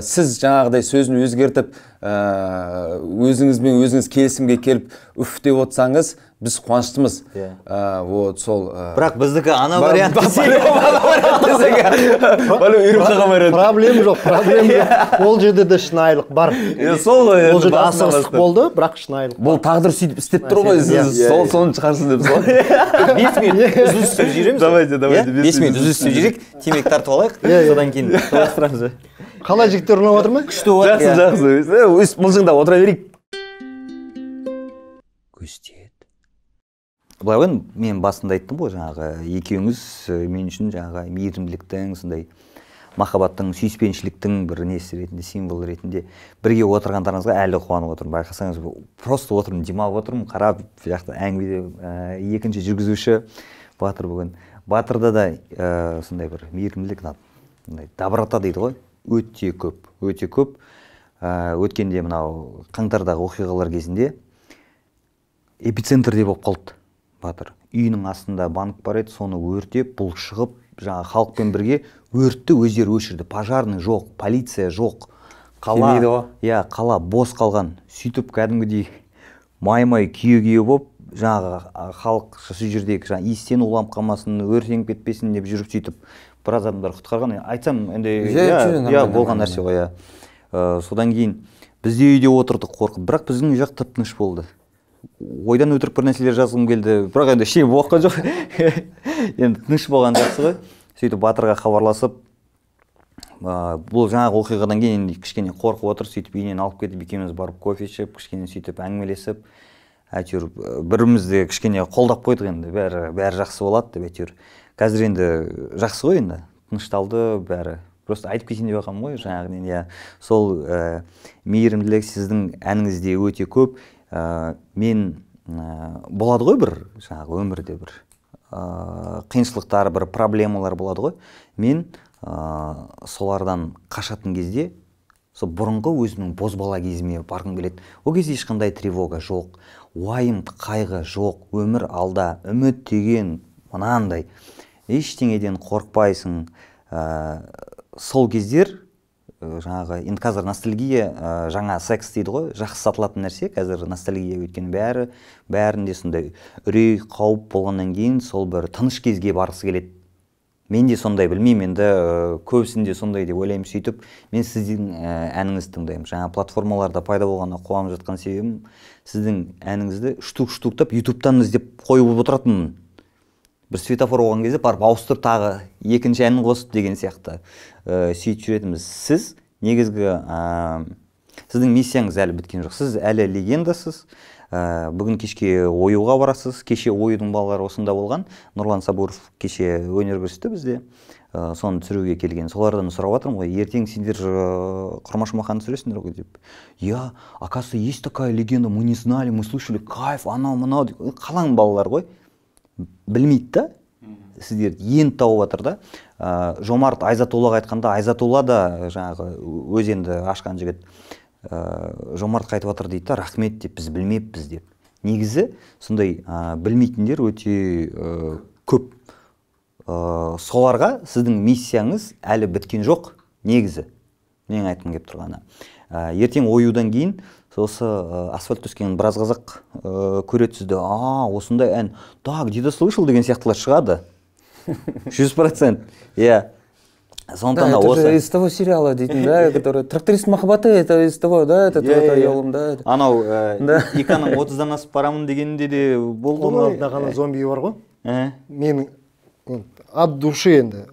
C: сіз жаңағыдай сөзін өзгертіп, өзіңізбен өзіңіз келісімге келіп үф деп отырсаңыз, біз қуаныштымыз.
A: Бірақ біздікі ана вариант
B: проблема жоқ. Ол жерде де шынайылық бар. Ол жерде асығыстық болды, бірақ шынайылық.
C: Бұл тағдыр сөйтіп істеп тұр ғой, сіз соны шығарсын деп сол.
A: 5 минут үзіліс істеп жүреміз. 5 минут үзіліс істеп жүрейік, темекі тартып алайық, содан кейін жалғастырамыз.
B: Қалай жігіттер ұнап отыр ма?
A: Күшті болады.
C: Жақсы. Мылжыңда отыра берейік.
A: Былай ғой, мен басында айттым ғой, жаңағы екеуіңіз мен үшін жаңағы мейірімділіктің, сондай махаббаттың, сүйіспеншіліктің бір несі ретінде, символ ретінде бірге отырғандарыңызға әлі қуанып отырмын. Байқасаңыз, просто отырмын, демалып отырмын, қарап, жақта әңгімеде екінші жүргізуші Батыр бүгін. Батырда да сондай бір мейірімділік, доброта дейді ғой, өте көп. Өткенде мынау қаңтардағы оқиғалар кезінде эпицентрде болып қалды. Батыр үйінің астында банк бар еді, соны өртеп, бұл шығып, жаңа халықпен бірге өртті өздері өшірді. Пожарный жоқ, полиция жоқ. Қала бос қалған. Сөйтіп кәдімгідей май күйе болып, жаңағы халық сол жердегі иістен уланып қалмасын, өртеніп кетпесін деп жүріп сөйтіп біраз адамдар құтқарған. Айтсам, болған нәрсе ғой. Содан кейін біз де үйде отырдық қорқып, бірақ біздің үй жақ тып-тыныш болды. Ойдан өтірік бір нәрселер жазғым келді, бірақ енді ештеңе болған жоқ. Енді тыныш болған жақсы ғой. Сөйтіп Батырға хабарласып, бұл жаңағы оқиғадан кейін кішкене қорқып отыр, сөйтіп үйінен алып кетіп, екеуміз барып кофе ішіп, кішкене сөйтіп әңгімелесіп, әйтеуір бірімізді кішкене қолдап қойдық, енді бәрі жақсы болады деп әйтеуір. Қазір енді жақсы ғой, енді тынышталды бәрі. Просто айтып кетейін деп жатқаным ғой, жаңағыден. Сол мейірімділік сіздің әніңізде өте көп. Мен болады ғой бір жаңағы өмірде бір қиыншылықтар, бір проблемалар болады ғой. Мен солардан қашатын кезде сол бұрынғы өзімнің бозбала кезіме барғым келеді. Ол кезде ешқандай тревога жоқ, уайым, қайғы жоқ, өмір алда, үміт деген мынандай. Ештеңеден қорықпайсың. Сол кездер жаңағы, енді қазір ностальгия, жаңа секс дейді ғой, жақсы сатылатын нәрсе, қазір ностальгия өйткені бәрінде сондай үрей, қауіп болғаннан кейін сол бір тыныш кезге барғысы келеді. Мен де сондай, білмеймін, енді көбісінде сондай деп ойлаймын. Сөйтіп, мен сіздің әніңізді тыңдаймын. Жаңа платформаларда пайда болғанына қуанып жатқан себебім, сіздің әніңізді штук-штуктап ютубтан іздеп қойып отыратынмын. бір светофор болған кезде барып ауыстырып тағы екінші әнін қосып деген сияқты сөйтіп жүретінбіз. Сіз негізгі сіздің миссияңыз әлі біткен жоқ. Сіз әлі легендасыз. Бүгін кешке оюға барасыз. Кеше оюдың балалары осында болған. Нұрлан Сабуров кеше өнер көрсетті бізде. Соны түсіруге келген. Солардан сұрап жатырмын ғой, ертең сендер Құрмаш Маханды түсіресіңдер ғой деп. Я, оказывается, есть такая легенда, мы не знали, мы слышали, кайф, анау-мынау. Қалаң балалар ғой. Білмейді да. Сіздер енді тауып жатыр да. Жомарт Айзатоллаға айтқанда, Айзатолла да жаңағы өзенді ашқан жігіт. Жомарт қайтып жатыр дейді, рахмет деп, біз білмеппіз деп. Негізі сондай білмейтіндер өте көп. Соларға сіздің миссияңыз әлі біткен жоқ негізі. Мен айтқым келіп тұрғаны. Ертең оюдан кейін осы асфальт өскен біраз қазақ көреді сізді. Осындай ән. Так, где-то слышал деген сияқтылар шығады. 100%. Иә.
C: Сондықтан осы из того сериала дейтін, да, который тракторист махаббаты, это из того, да, это елым, да.
A: Анау иканың 30-дан асып барамын дегенде де болды ғой.
B: Оның алдында ғана зомби бар ғой. Менің от души енді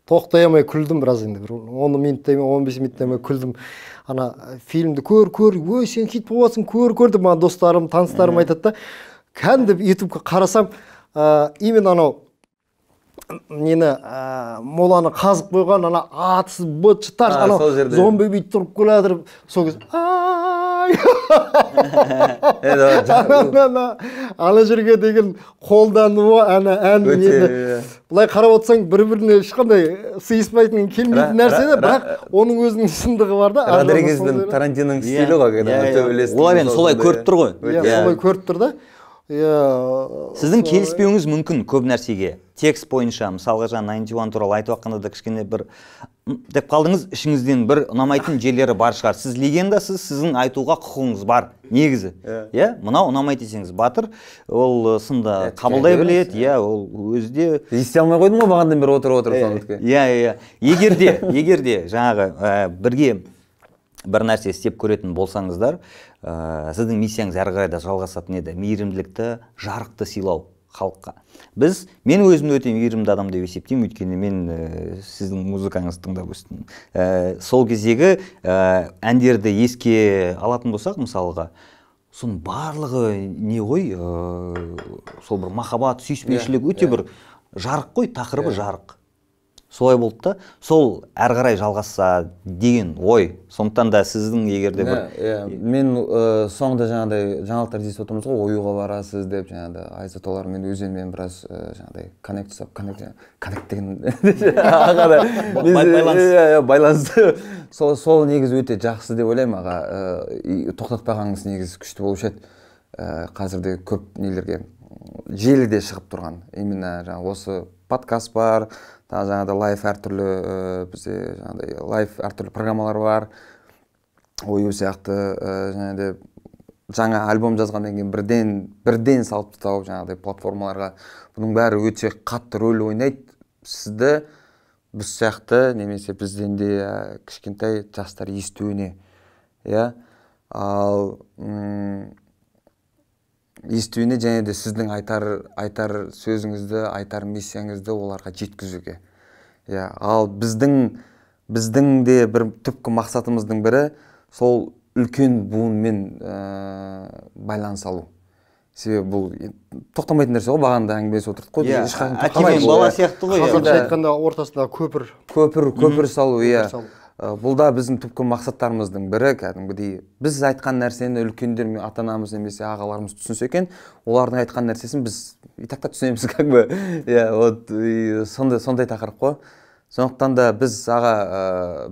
B: тоқтай алмай күлдім біраз енді. 10 минуттай, 15 минуттай күлдім. Ана фильмді көр, ой, сен хит болып жатсың, көр деп маған достарым, таныстарым айтады да. Кәдімгі ютубқа қарасам, именно анау нені моланы қазып қойған, ана атысы быт-шытар, анау зомби бүйтіп тұрып келатыр, сол кез ана жерге деген қолдануы, ән нені бұлай қарап отырсаң бір-біріне ешқандай сыйыспайтын келмейтін нәрсе де, бірақ оның өзінің шындығы бар да.
C: Родригездің, Тарантиноның стилі ғой.
A: Олар енді солай көріп тұр ғой.
B: Солай көріп тұр да.
A: Сіздің келіспеуіңіз мүмкін көп нәрсеге. Текст бойынша, мысалға жаңа 91 туралы айтып жатқанда да кішкене бір деп қалдыңыз, ішіңізден бір ұнамайтын жерлері бар шығар. Сіз легендасыз, сіздің айтуға құқығыңыз бар негізі. Иә, мынау ұнамайды десеңіз, Батыр ол сында қабылдай біледі, иә, ол өзі де
C: ести алмай қойдың ғой бағандан бері отырып сондықтан.
A: Иә. Егер де жаңағы бірге бір нәрсе істеп көретін болсаңыздар, сіздің миссияңыз әрі қарай да жалғасатын еді. Мейірімділікті, жарықты сыйлау халыққа. Мен өзімді өте мейірімді адам деп есептеймін, өйткені мен сіздің музыкаңызды тыңдап өстім. Сол кездегі әндерді еске алатын болсақ, мысалға, соның барлығы не ғой, сол бір махаббат, сүйіспеншілік өте бір жарық қой, тақырыбы жарық. Солай болды да, сол әрі қарай жалғасса деген ой. Сондықтан да сіздің егерде бір...
C: Мен соңында жаңағыдай жаңалықтар естіп отырмыз ғой, оюға барасыз деп, жаңағыдай Айзатоллармен өзенмен біраз жаңағыдай коннект деген байланысты. Сол негіз өте жақсы деп ойлаймын аға. Тоқтатпағаныңыз негіз күшті болушы еді. Қазірде көп нелерге желіде шығып тұрған. Именно осы подкаст бар, жаңағыдай лайф әртүрлі бізде жаңағыдай лайф әртүрлі программалар бар. Ою сияқты жаңағыдай жаңа альбом жазғаннан кейін бірден салып тастау жаңағыдай платформаларға. Бұның бәрі өте қатты рөл ойнайды. Сізді біз сияқты немесе бізден де кішкентай жастар естуіне. Иә. Ал естуіне және де сіздің айтар сөзіңізді, айтар миссияңызды оларға жеткізуге. Ал біздің де бір түпкі мақсатымыздың бірі сол үлкен буынмен байланыс алу. Себебі бұл тоқтамайтын нәрсе ғой, бағанда әңгімелесіп отырдық қой.
A: Әкемен бала сияқты ғой.
B: Қазақша айтқанда ортасындағы
C: көпір салу. Бұл да біздің түпкі мақсаттарымыздың бірі, кәдімгідей біз айтқан нәрсені үлкендер мен ата-анамыз немесе ағаларымыз түсінсе екен, олардың айтқан нәрсесін біз итақта түсінеміз, как бы. Сондай тақырып қой. Сондықтан да біз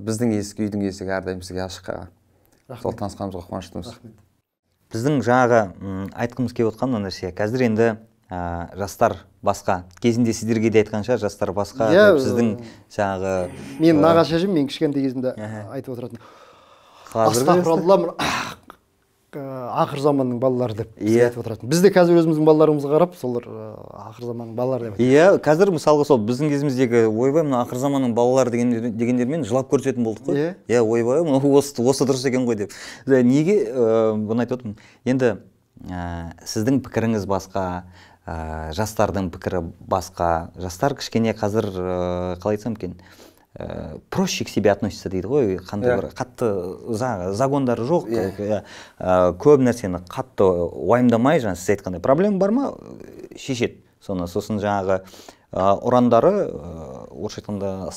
C: біздің үйдің есігі әрдайым сізге ашық. Сол танысқанымызға қуаныштымыз.
A: Біздің жаңағы айтқымыз келіп отқан нәрсе, қазір енді жастар басқа. Кезінде сіздерге де айтқанша жастар басқа. Сіздің жаңағы...
B: Мен нағашы әжем, мен кішкентай кезінде айтып отыратын. Астағфиралла, ақыр заманның балалары деп айтып отыратын. Біз де қазір өзіміздің балаларымызға қарап, солар ақыр заманның балалары деп.
A: Иә, қазір мысалға сол біздің кезіміздегі ойбай, мына ақыр заманның балалары дегендермен жылап көрсететін болдық қой. Иә, ойбай, осы дұрыс екен ғой деп. Неге бұны айтып отырмын? Енді сіздің пікіріңіз басқа, жастардың пікірі басқа. Жастар кішкене қазір қалай айтсам екен, проще к себе относится дейді ғой, қандай бір қатты загондары жоқ, көп нәрсені қатты уайымдамай, жаңа сіз айтқандай проблема бар ма, шешеді соны. Сосын жаңағы ұрандары, орысша айтқанда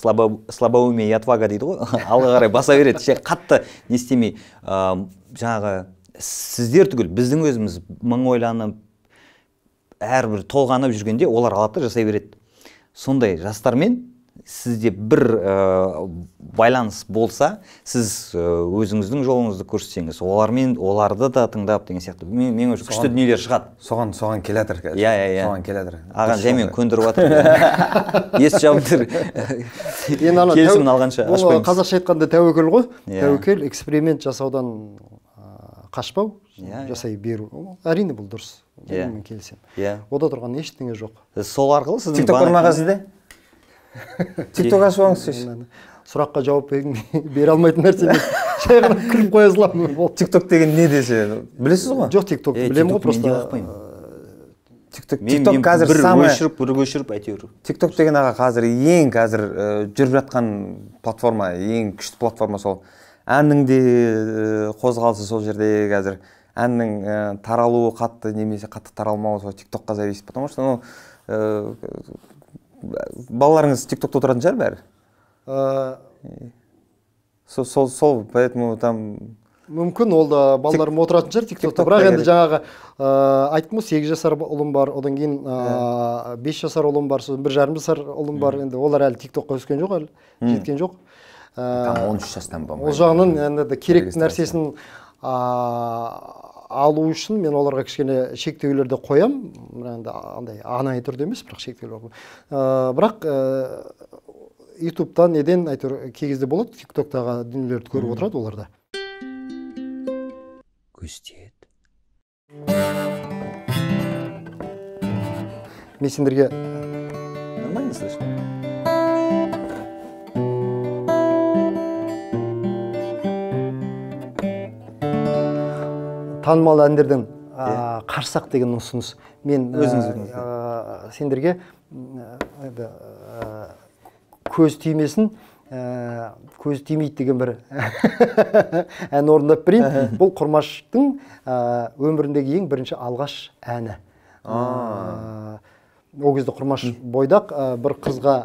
A: слабоумие и отвага дейді ғой, алға қарай баса береді, қатты не істемей. Жаңағы сіздер түгіл біздің өзіміз мың ойланып, әрбір толғанып жүргенде олар алады жасай береді. Сондай жастармен сізде бір байланыс болса, сіз өзіңіздің жолыңызды көрсетсеңіз, оларды да тыңдап деген сияқты мен уже күшті дүниелер шығады.
C: Соған келатыр.
A: Соған келатір. Аған жаймен көндіріп жатыр. Ес жабылдыр. Келісімін алғанша ашпаймыз.
B: Қазақша айтқанда тәуекел ғой. Тәуекел эксперимент жасаудан қашпау, жасай беру. Әрине бұл дұрыс. Мен келісемін. Ода тұрған ештеңе жоқ.
A: Сол арқылы сіздің
C: TikTok ұрмаға сізде? TikTok ашып алыңыз.
B: Сұраққа жауап бере алмайтын нәрсе. Жай ғана күліп қоя саламын.
C: TikTok деген не десе, білесіз ғой?
B: Жоқ, TikTok білемін ғой, просто
C: TikTok қазір самый
A: бір өшіріп әйтеуір.
C: TikTok деген қазір жүріп жатқан платформа, ең күшті платформа сол. Әннің де қозғалысы сол жерде қазір. Әннің таралуы қатты немесе қатты таралмауы сол TikTokқа зависит, потому что балаларыңыз TikTokта отыратын шығар бәрі. Сол, поэтому там
B: мүмкін ол да балаларым отыратын шығар TikTokта. Бірақ енді жаңағы айттым ғой, 8 жасар ұлым бар, одан кейін 5 жасар ұлым бар, сосын 1,5 жасар ұлым бар. Енді олар әлі TikTokқа өскен жоқ, әлі жеткен жоқ.
C: Там 13 жастан ба?
B: Ол жағынан енді керек нәрсесін алу үшін мен оларға кішкене шектеулерді қоям. Енді андай анайы түрде емес, бірақ шектеулер. Бірақ YouTube-тан неден әйтеуір кей кезде болады, TikTok-тағы дүниелерді көріп отырады оларда.
A: Көстет.
B: Мен сендерге
A: нормально слышно.
B: Танымал әндерден қарсақ деген ұсыныс. Мен сендерге көз тимесін, көз тимейді деген бір ән орындап берейін. Бұл Құрмаштың өміріндегі ең бірінші алғаш әні. Ол кезде Құрмаш бойдақ, бір қызға,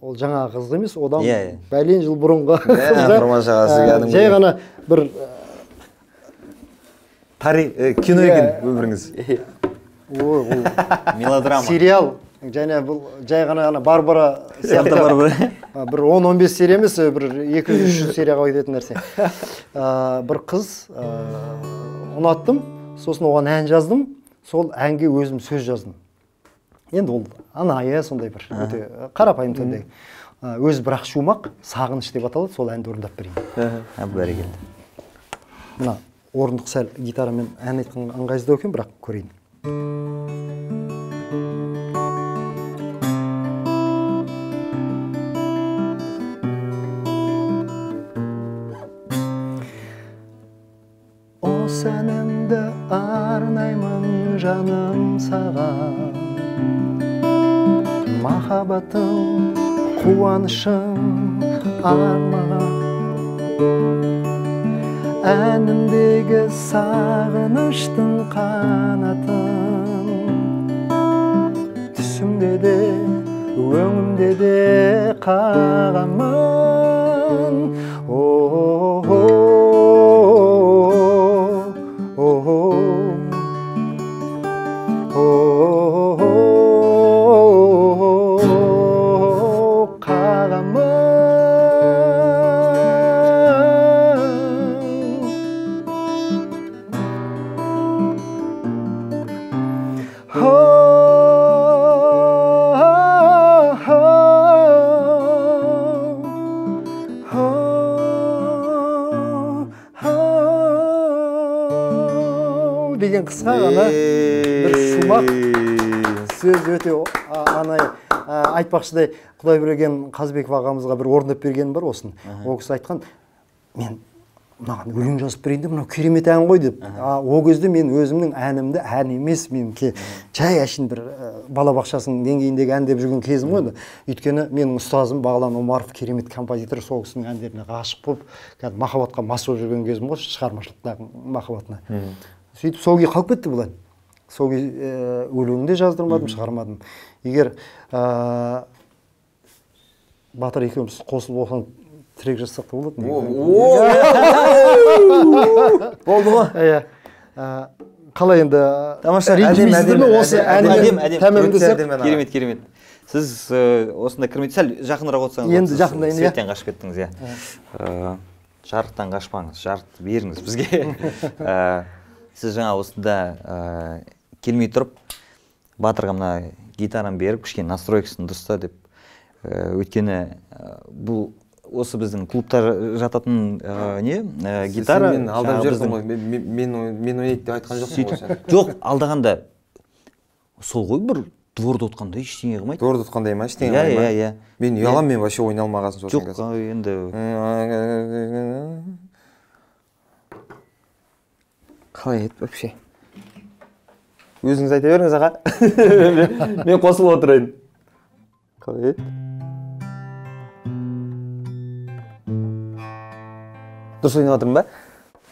B: ол жаңа қыз емес, одан бәлен жыл бұрынғы қызға жай ғана бір
C: кино екен өміріңіз.
A: Мелодрама.
B: Сериал. Және бұл жай ғана Барбара сияқты бір 10-15 серия емес, бір 200-300 серияға кететін нәрсе. Бір қыз ұнаттым, сосын оған ән жаздым, сол әнге өзім сөз жаздым. Енді ол анайы сондай бір өте қарапайым түрде. Өз бірақ шумақ, сағыныш деп аталады, сол әнді орындап берейін.
A: Бәрекелді.
B: Мына орындық сәл гитарамен ән айтқан ыңғайсыздау екен, бірақ көрейін. Осы әнімді арнаймын жаным саған, махаббатым, қуанышым армаған. Әнімдегі сағыныштың қанатын, түсімде де, өңімде де қағамын. деген қысқа ғана бір шумақ сөз өте анай айтпақшыдай Құдайберген Қазбеков ағамызға бір орындап берген бар осын. Ол кісі айтқан, мен мынаған өлең жазып берейін де мынау керемет ән ғой деп. Ол кезде мен өзімнің әнімді ән емес, мен жай әшейін бір балабақшасының деңгейіндегі ән деп жүрген кезім ғой. Өйткені менің ұстазым Бағлан Омаров керемет композитор, сол кісінің әндеріне ғашық болып, кәдімгі махаббатқа мас болып жүрген кезім ғой, шығармашылықтағы махаббатына. Сөйтіп сол күй қалып кетті бұл ән. Сол күй өлеңін де жаздырмадым, шығармадым. Егер Батыр екеуміз қосылып оқыған трек жазсақ та болады.
A: Болды ғой.
B: Қалай енді ренжімейсіздер ме осы әнмен тәмамдасақ?
A: Керемет. Сіз осында кірмейді, сәл жақынырақ отырсаңыз.
B: Енді жақындайын, иә.
A: Светтен қашып кеттіңіз, иә. Жарықтан қашпаңыз, жарықты беріңіз бізге. Сіз жаңа осында келмей тұрып, Батырға мына гитараны беріп, кішкене настройкасын дұрыста деп. Өйткені бұл осы біздің клубта жататын гитара.
C: Сен мен алдап жүрсің ғой, мен ойнайды деп айтқан жоқсың ғой сен.
A: Жоқ, алдағанда сол ғой бір дворды отқанда ештеңе қылмайды.
C: Дворды отқандай ма, ештеңе қылмайды ма?
A: Иә.
C: Мен ұялам, мен вообще ойнай алмағасын сосын.
A: Жоқ, енді
C: қалай еді вообще? Өзіңіз айта беріңіз аға. Мен қосылып отырайын. Қалай еді? Дұрыс ойнап отырмын ба?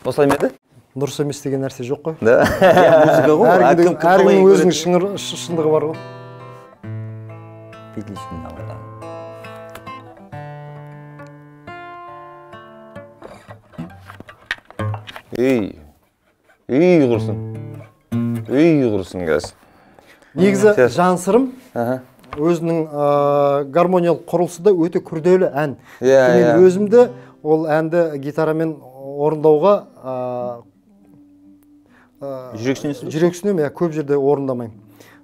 C: Осылай ма еді?
B: Дұрыс емес деген нәрсе жоқ қой.
A: Музыка ғой.
B: Әркімнің өзінің шындығы бар ғой.
C: Құрсын кәз.
B: Негізі Жансырым өзінің гармониялық құрылысы да өте күрделі ән. Мен өзімді ол әнді гитарамен орындауға жүрексінемін, көп жерде орындамаймын.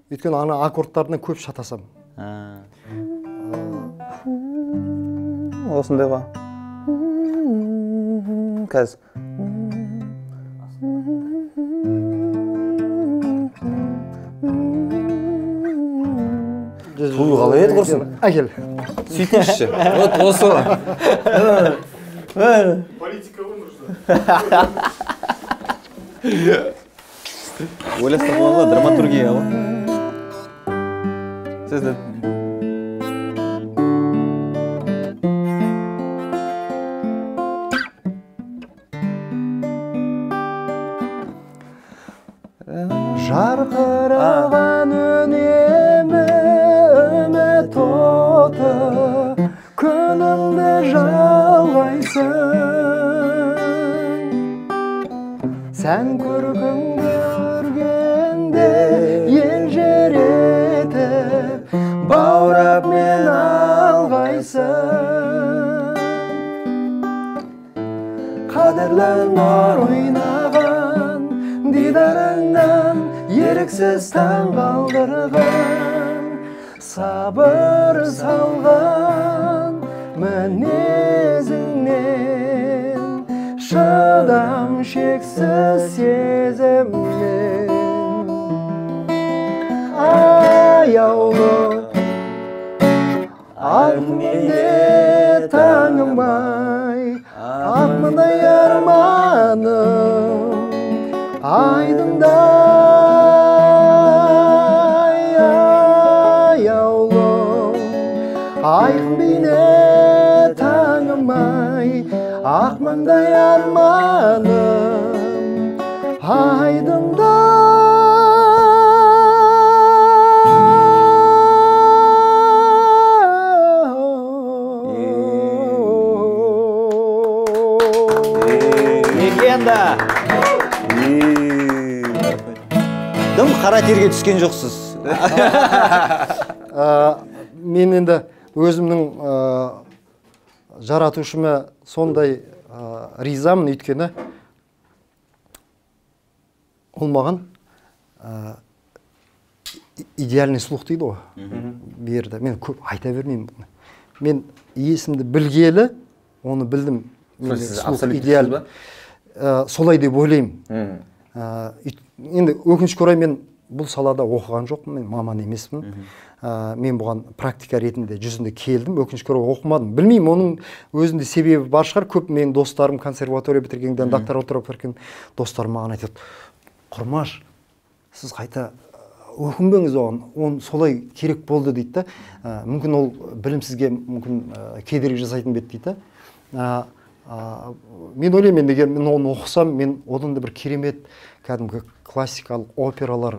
B: Өйткені ана аккордтарына көп шатасам.
C: Осындай ғой. Кәз. Қалай еді құрсын?
B: Әкел.
C: Сөйтіңізші. Вот осы.
D: Политика ғой нужна.
A: Ойластырып болғанға драматургия ғой.
C: Сізді.
B: Жарқыраған үнемі үміт оты, күнімді жалғайсың. Сән көркіңді өргенде елжер етіп, баурап мен алғайсың. Қадірлі нұр ойнаған дидарыңнан еріксіз таң қалдырған, сабыр салған мінезіңнен, шыдам шексіз сезіммен. Аяулы аңменде таңымай, ақмындай арманым айдындай аяулым, айқын бейне таңымай, ақмаңдай арманым айдындай.
A: Легенда! Дым қара терге түскен жоқсыз.
B: Мен енді өзімнің жаратушыма сондай ризамын, өйткені ол маған идеальный слух дейді ғой, берді. Мен көп айта бермеймін. Мен есімді білгелі, оны білдім. Слух идеал. Солай деп ойлаймын. Енді өкінішке орай мен бұл салада оқыған жоқпын, мен маман емеспін. Мен бұған практика ретінде жүзінде келдім, өкінішке орай оқымадым. Білмеймін, оның өзінде себебі бар шығар. Көп менің достарым консерватория бітіргенден, докторантура бітірген достарым маған айтады: Құрмаш, сіз қайта өкінбеңіз оған, оны солай керек болды дейді да. Мүмкін ол білім сізге мүмкін кедергі жасайтын бет дейді да. Мен ойлаймын, егер мен оны оқысам, мен одан да бір керемет кәдімгі классикалық опералар,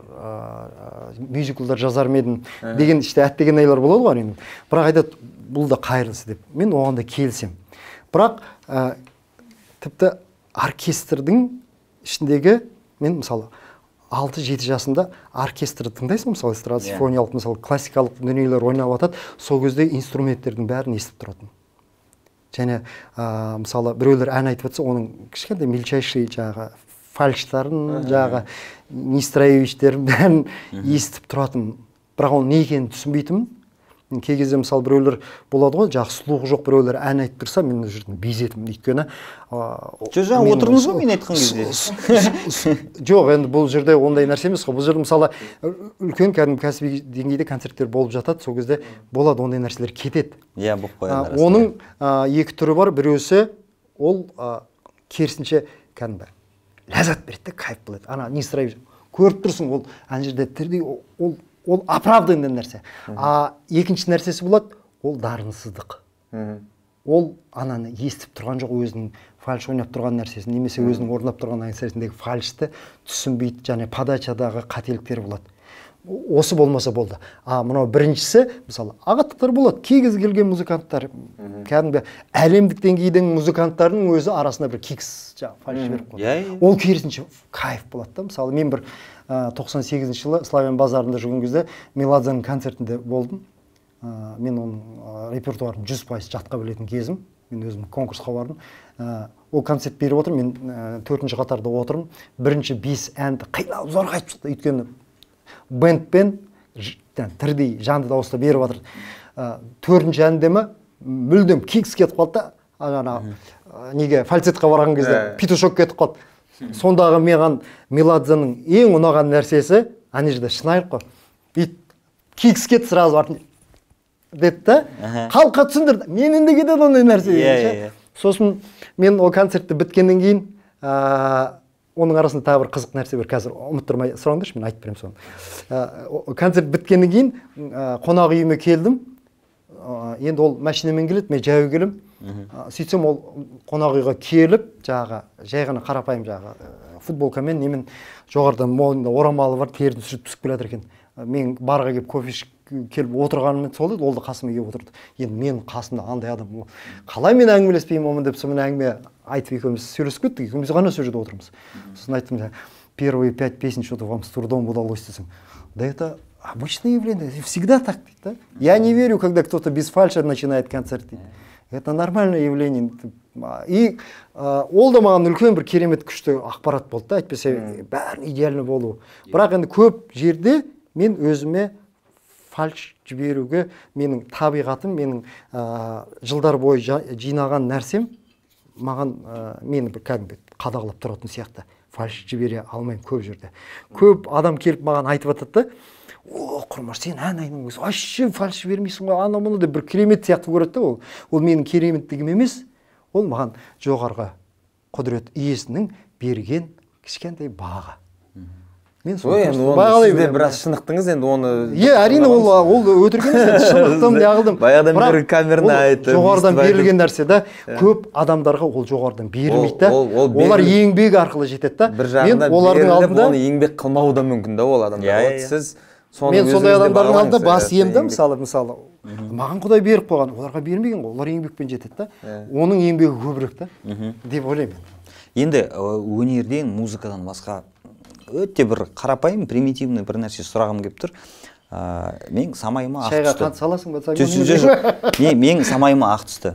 B: мюзиклдар жазар едім деген іште әттеген айлар болады ғой енді. Бірақ айтады, бұл да қайырлысы деп. Мен оған да келсем. Бірақ тіпті оркестрдің ішіндегі, мен мысалы 6-7 жасында оркестрді тыңдайсың, мысалы эстрада симфониялық, мысалы классикалық дүниелер ойнап жатады, сол кезде инструменттердің бәрін естіп тұратын. Және мысалы біреулер ән айтып жатса, оның кішкентай мельчайший жаңағы фальштарын, жаңағы нестроевичтерін бәрін естіп тұратын. Бірақ оның не екенін түсінбейтінмін. Кей кезде мысалы біреулер болады ғой, жаңағы сұлуғы жоқ біреулер ән айтып тұрса, мен ол жерден безетімін. Өйткені
A: жаңа отырдыңыз ғой мен айтқан кезде.
B: Жоқ, енді бұл жерде ондай нәрсе емес қой. Бұл жерде мысалы үлкен кәдімгі кәсіби деңгейде концерттер болып жатады, сол кезде болады ондай нәрселер кетеді.
A: Иә, болып қояды.
B: Оның екі түрі бар. Біреусі ол керісінше кәдімгі ләззат береді, кайф болады. Ана нестроевич көріп тұрсың, ол ана жерде тірдей, ол оправданный нәрсе. Екінші нәрсесі болады, ол дарынсыздық. Ол ананы естіп тұрған жоқ, өзінің фальш ойнап тұрған нәрсесін, немесе өзінің орындап тұрған нәрсесіндегі фальшты түсінбейді, және подачадағы қателіктер болады. Осы болмаса болды. Мынау біріншісі, мысалы, ағаттықтар болады. Кей кез келген музыканттар, кәдімгі әлемдік деңгейдің музыканттарының өзі арасында бір кикс фальш беріп қойды. Ол керісінше кайф болады да. Мысалы, мен бір 98 жылы Славян базарында жүрген кезде Меладзаның концертінде болдым. Мен оның репертуарын 100% жатқа білетін кезім. Мен өзім конкурсқа бардым. Ол концерт беріп отырмын, мен 4-ші қатарда отырмын. Бірінші 5 әнді қиналып зорға айтып шықты. Өйткені бэндпен тірдей жанды дауыста беріп жатыр. 4-ші әнде мүлдем кикс кетіп қалды да. Неге фальцетқа барған кезде петушок кетіп қалды. Сондағы маған Меладзаның ең ұнаған нәрсесі, ана жерде шынайылық қой. Кикс кетті сразу артын деді да. Халыққа түсіндірді. Менен де кетеді ондай нәрсе. Сосын мен ол концертті біткеннен кейін, оның арасында тағы бір қызық нәрсе бар. Қазір ұмыттырмай сұраңдаршы, мен айтып беремін соны. Концерт біткеннен кейін қонақ үйіме келдім. Енді ол машинамен келеді, мен жаяу келем. Сөйтсем ол қонақ үйге келіп, жай ғана қарапайым футболкамен, немен жоғарыдан мойнында орамалы бар, терін сүріп түсіп келатыр екен. Мен барға келіп кофе келіп отырғанымен сол еді, ол да қасыма келіп отырды. Енді менің қасымда андай адам, қалай мен әңгімелеспеймін деп, сонымен әңгіме айтып екеуміз сөйлесіп кеттік, екеуміз ғана сол жерде отырмыз. Сосын айттым, первые 5 песен что-то вам с трудом удалось десем. Да это обычное явление, всегда так. Я не верю, когда кто-то без фальша начинает концерт. Это нормальное явление. И ол да маған үлкен бір керемет күшті ақпарат болды да, әйтпесе бәрін идеально болу. Бірақ енді көп жерде мен өзіме фальш жіберуге, менің табиғатым, менің жылдар бойы жинаған нәрсем маған мені бір кәдімгі қадағалап тұратын сияқты. Фальш жібере алмаймын көп жерде. Көп адам келіп маған айтып жатады, о, Құрмаш, сен ән айның өзі, вообще фальш жібермейсің ғой, ана мұны деп бір керемет сияқты көреді. Ол менің кереметтігім емес, ол маған жоғарғы құдірет иесінің берген кішкентай бағы. Мен
C: сізде біраз шынықтыңыз, енді оны...
B: Әрине, ол өтірік емес, шынықтым, неғылдым.
C: Баяғыдан бері камераны айтып...
B: Жоғарыдан берілген нәрсе да, көп адамдарға ол жоғарыдан берілмейді да. Олар еңбек арқылы жетеді да.
C: Бір жағында беріліп, оны еңбек қылмауы да мүмкін да ол адамдар.
B: Мен сондай адамдардың алдында бас иемді, мысалы, маған Құдай беріп қойған, оларға бермеген ғой, олар еңбекпен жетеді да. Оның еңбегі көбірек та, деп ойлаймын.
A: Енді өнерден, музыкадан басқа өте бір қарапайым, примитивный бір нәрсе сұрағым келіп тұр. Мен самайыма ақ түсті.
B: Шайға қант саласың ба?
A: Мен самайыма ақ түсті.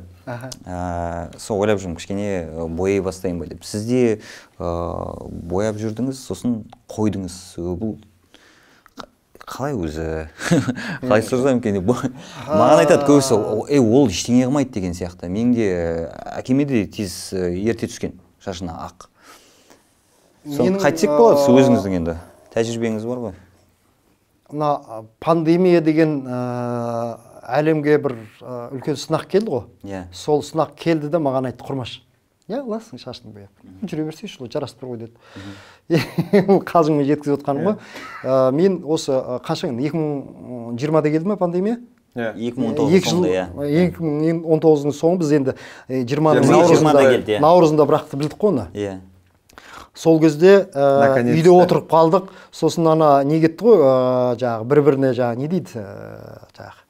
A: Сол ойлап жүрмін, кішкене бояй бастайын ба деп. Сізде бояп жүрдіңіз, сосын қойдыңыз. Бұл қалай өзі? Қалай сұрсам екен деп. Маған айтады көбісі, ол ештеңе қылмайды деген сияқты. Мен де әкеме де тез ерте түскен, шашына ақ. Қайтсек болады өзіңіздің енді? Тәжірибеңіз бар ғой?
B: мына пандемия деген әлемге бір үлкен сынақ келді ғой. Сол сынақ келді де маған айтты, Құрмаш, аласың шашыңды бояп. Жүре берсейші, жарасып тұр ғой деді. Қалжыңмен жеткізіп отқаным ғой. Мен осы қашан 2020-да келді ме пандемия?
A: 2019
B: соңы біз енді 20 наурызында бұрақты білдік қой оны. Сол кезде үйде отырып қалдық. Сосын ана не кетті ғой, жаңағы бір-біріне жаңағы не дейді, жаңағы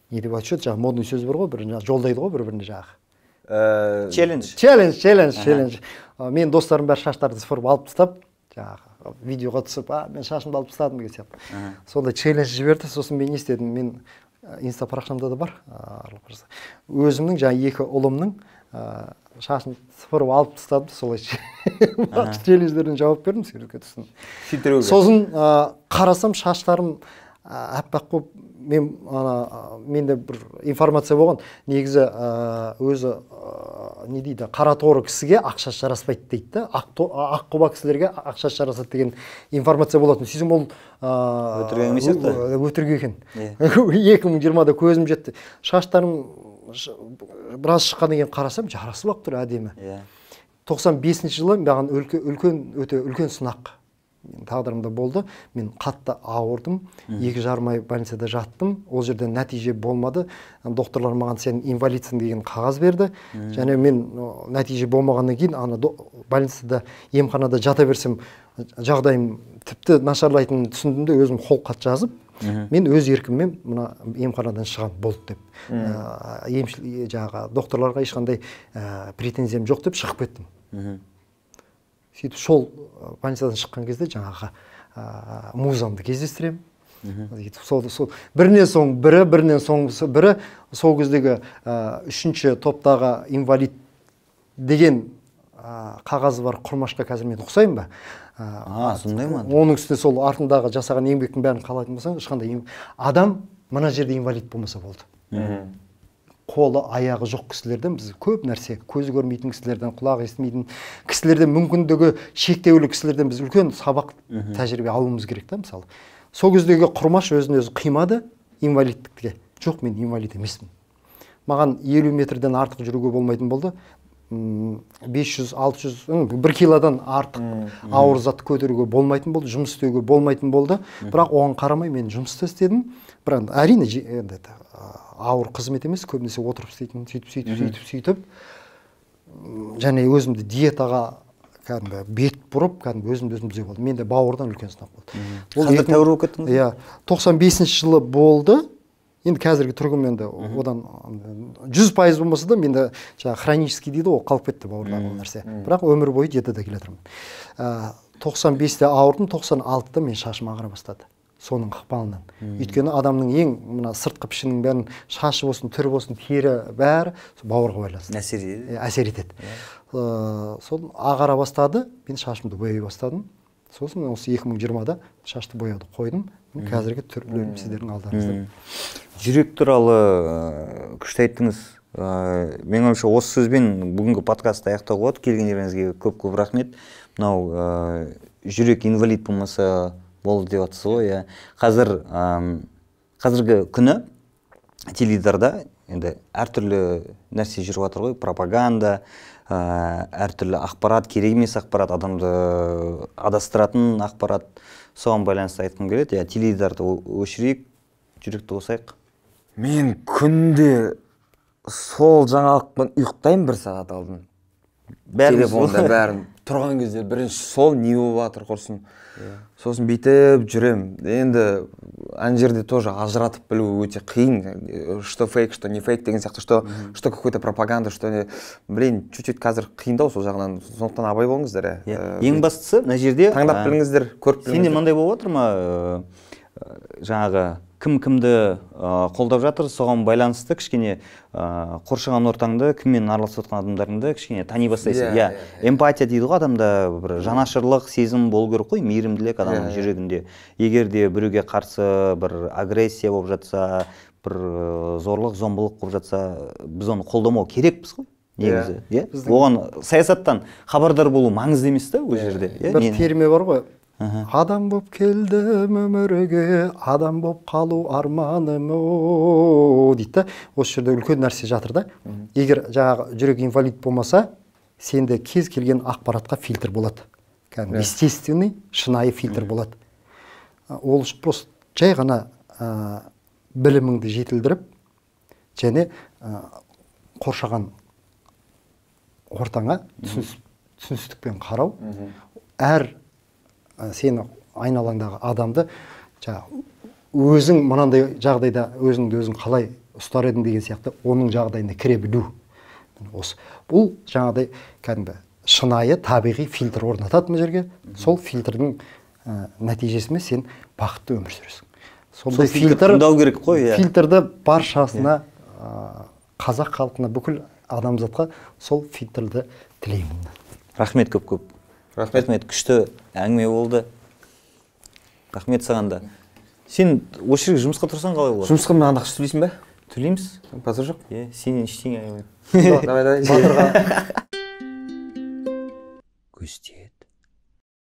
B: не деп айтып жатыр, жаңағы модный сөз бар ғой, бір жолдайды ғой бір-біріне жаңағы. Челлендж. Мен достарым бәрі шаштарды сыпырып алып тастап, жаңағы видеоға түсіп, мен шашымды алып тастадым деген сияқты. Сондай челлендж жіберді. Сосын мен не істедім? Мен инста парақшамда да бар. Өзімнің жаңағы екі ұлымның шашын сыпырып алып тастадым, солай челлендждерден жауап бердім, суретке түстім. Сосын қарасам шаштарым аппақ болып, менде бір информация болған, негізі өзі не дейді, қара торы кісіге ақшасы жараспайды дейді, аққұба кісілерге ақшасы жарасады деген информация болатын. Сөйтсем ол
A: өтірік емес еді?
B: Өтірік екен. 2020-да көзім жетті. Шаштарым біраз шыққаннан кейін қарасам, жарасып алып тұр әдемі. 95-ші жылы маған өте үлкен сынақ тағдырымда болды. Мен қатты ауырдым, 2,5 ай больницада жаттым. Ол жерден нәтиже болмады. Докторлар маған сен инвалидсің деген қағаз берді. Және мен нәтиже болмағаннан кейін ана больницада, емханада жата берсем, жағдайым тіпті нашарлайтынын түсіндім де өзім қолхат жазып, мен өз еркіммен мына емханадан шығам болды деп. Жаңағы докторларға ешқандай претензиям жоқ деп шығып кеттім. Сөйтіп сол больницадан шыққан кезде жаңағы музамды кездестірем. Бірінен соң бірі, сол кездегі 3-ші топтағы инвалид деген қағазы бар Құрмашқа қазір мен ұқсаймын ба?
A: Сондай ма?
B: Оның үстіне сол артындағы жасаған еңбектің бәрін қалайтын болсаң, ешқандай адам мына жерде инвалид болмаса болды. Қолы, аяғы жоқ кісілерден біз көп нәрсе, көзі көрмейтін кісілерден, құлағы естімейтін кісілерден, мүмкіндігі шектеулі кісілерден біз үлкен сабақ тәжірибе алуымыз керек та, мысалы. Сол кездегі Құрмаш өзін-өзі қимады инвалидтікке. Жоқ, мен инвалид емеспін. Маған 50 метрден артық жүруге болмайтын болды. 500, 600, 1 килодан артық ауыр зат көтеруге болмайтын болды, жұмыс істеуге болмайтын болды. Бірақ оған қарамай мен жұмыс істедім. Бірақ әрине ауыр қызмет емес, көбінесе отырып істейтін, сөйтіп. Және өзімді диетаға бет бұрып, өзімді түзеп алдым. Менде бауырдан үлкен сынақ болды.
A: Қазір тәуір болып кеттіңіз?
B: Иә, 95-ші жылы болды. Енді қазіргі тұрғым енді одан 100% болмаса да, менде хронический дейді, ол қалып кетті бауырдағы нәрсе. Бірақ өмір бойы диетада келе жатырмын. 95-те ауырдым, 96-та мен шашым ағара бастады. Соның ықпалынан. Өйткені адамның ең сыртқы пішінің бәрін, шашы болсын, түрі болсын, тері бәрі бауырға байланысты. Әсер етеді. Содан ағара бастады, мен шашымды бояй бастадым. Сосын осы 2020-да шашты бояуды қойдым. Қазіргі түрлерім сіздердің алдарыңызда.
A: Жүрек туралы күшті айттыңыз. Мен ойымша осы сөзбен бүгінгі подкастты аяқтауға болады. Келгендеріңізге көп-көп рахмет. Мынау жүрек инвалид болмаса болды деп атсыз ғой. Қазіргі күні теледидарда енді әртүрлі нәрсе жүріп жатыр ғой, пропаганда, әртүрлі ақпарат, керек емес ақпарат, адамды адастыратын ақпарат. Соған байланысты айтқым келеді. Теледидарды өшірейік, жүректі қосайық.
C: Мен күнде сол жаңалықпен ұйықтаймын 1 сағат алдын. Телефонда бәрін тұрған кезде бірінші сол не болып жатыр құрсын. Сосын бүйтіп жүрем. Енді ана жерде тоже ажыратып білу өте қиын. Что фейк, что не фейк деген сияқты, что какой-то пропаганда, что блин, чуть-чуть қазір қиындау сол жағынан. Сондықтан абай болыңыздар.
A: Ең бастысы мына жерде
C: таңдап біліңіздер, көріп біліңіздер.
A: Сенде мындай болып отыр ма? Жаңағы кім кімді қолдап жатыр, соған байланысты кішкене қоршаған ортаңды, кіммен араласып жатқан адамдарыңды кішкене тани бастайсың. Эмпатия дейді ғой, адамда бір жанашырлық сезім болу керек қой, мейірімділік адамның жүрегінде. Егер де біреуге қарсы бір агрессия болып жатса, бір зорлық, зомбылық болып жатса, біз оны қолдамау керекпіз ғой. Негізі, оған саясаттан хабардар болу маңызды емес та ол жерде.
B: Бір терме бар ғой, Адам боп келдім өмірге, адам боп қалу арманым о дейді да. Осы жерде үлкен нәрсе жатыр да. Егер жаңағы жүрек инвалид болмаса, сенде кез келген ақпаратқа фильтр болады. Кәдімгі естественный, шынайы фильтр болады. Ол үшін просто жай ғана біліміңді жетілдіріп, және қоршаған ортаңа түсіністікпен қарау, әр сені айналаңдағы адамды өзің мынандай жағдайда өзіңді өзің қалай ұстар едің деген сияқты оның жағдайына кіре білу. Бұл жаңағыдай кәдімгі шынайы табиғи фильтр орнатады мына жерге. Сол фильтрдің нәтижесімен сен бақытты өмір сүресің.
A: Сондай фильтр тыңдау керек қой.
B: Фильтрді баршасына, қазақ халқына, бүкіл адамзатқа сол фильтрді тілеймін.
A: Рахмет көп. Рахмет, күшті әңгіме болды. Рахмет саған да. Сен осы жерге жұмысқа тұрсаң қалай болады?
C: Жұмысқа маған ақша төлейсің бе?
A: Төлейміз.
C: Базар жоқ?
A: Сенен ештеңе
C: давай.
B: Батырға.
A: Көсте.